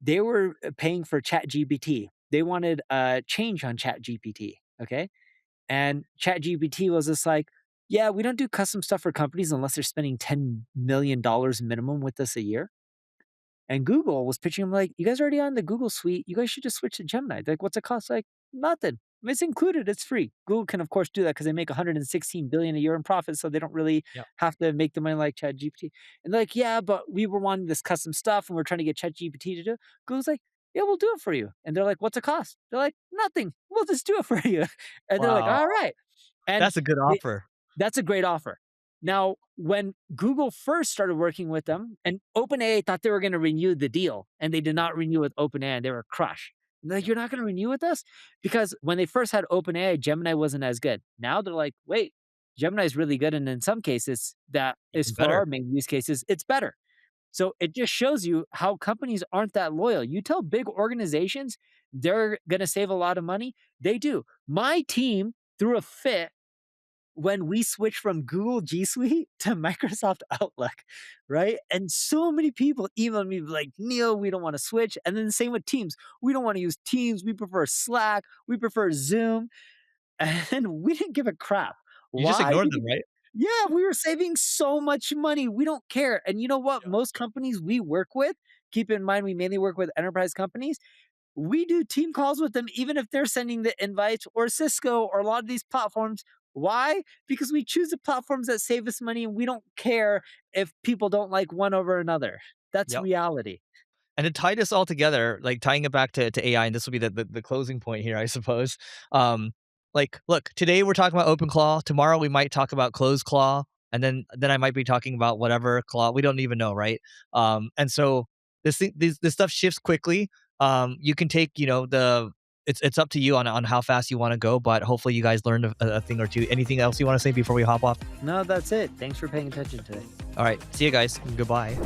They were paying for ChatGPT. They wanted a change on ChatGPT, okay? And ChatGPT was just like, "Yeah, we don't do custom stuff for companies unless they're spending $10 million minimum with us a year." And Google was pitching them like, "You guys are already on the Google suite. You guys should just switch to Gemini." They're like, "What's it cost?" Like, "Nothing. It's included. It's free." Google can, of course, do that because they make 116 billion a year in profit, so they don't really Yep. have to make the money like ChatGPT. And they're like, "Yeah, but we were wanting this custom stuff, and we're trying to get ChatGPT to do it." Google's like, "Yeah, we'll do it for you." And they're like, "What's it cost?" They're like, "Nothing. We'll just do it for you." And they're like, Wow. "All right." And That's a good they offer. that's a great offer. Now, when Google first started working with them, and OpenAI thought they were going to renew the deal, and they did not renew with OpenAI, and they were crushed. They're like, "You're not going to renew with us?" Because when they first had OpenAI, Gemini wasn't as good. Now they're like, "Wait, Gemini is really good, and in some cases, that is Even for better. our main use cases, it's better." So it just shows you how companies aren't that loyal. You tell big organizations they're going to save a lot of money, they do. My team threw a fit when we switched from Google G Suite to Microsoft Outlook, right? And so many people emailed me like, "Neil, we don't want to switch." And then the same with Teams. "We don't want to use Teams. We prefer Slack. We prefer Zoom." And we didn't give a crap. You just Why? ignored Because them, right? yeah, we were saving so much money. We don't care. And you know what? Yeah. Most companies we work with, keep in mind we mainly work with enterprise companies, we do team calls with them even if they're sending the invites, or Cisco, or a lot of these platforms. Why? Because we choose the platforms that save us money, and we don't care if people don't like one over another. That's Yep. reality. And to tie this all together, like tying it back to AI, and this will be the closing point here, I suppose. Um, like, look, today we're talking about OpenClaw. Tomorrow we might talk about closed claw, and then I might be talking about whatever claw. We don't even know, right? And so this stuff shifts quickly. You can take, it's up to you on how fast you want to go, but hopefully you guys learned a thing or two. Anything else you want to say before we hop off? No, that's it. Thanks for paying attention today. All right, see you guys. Goodbye.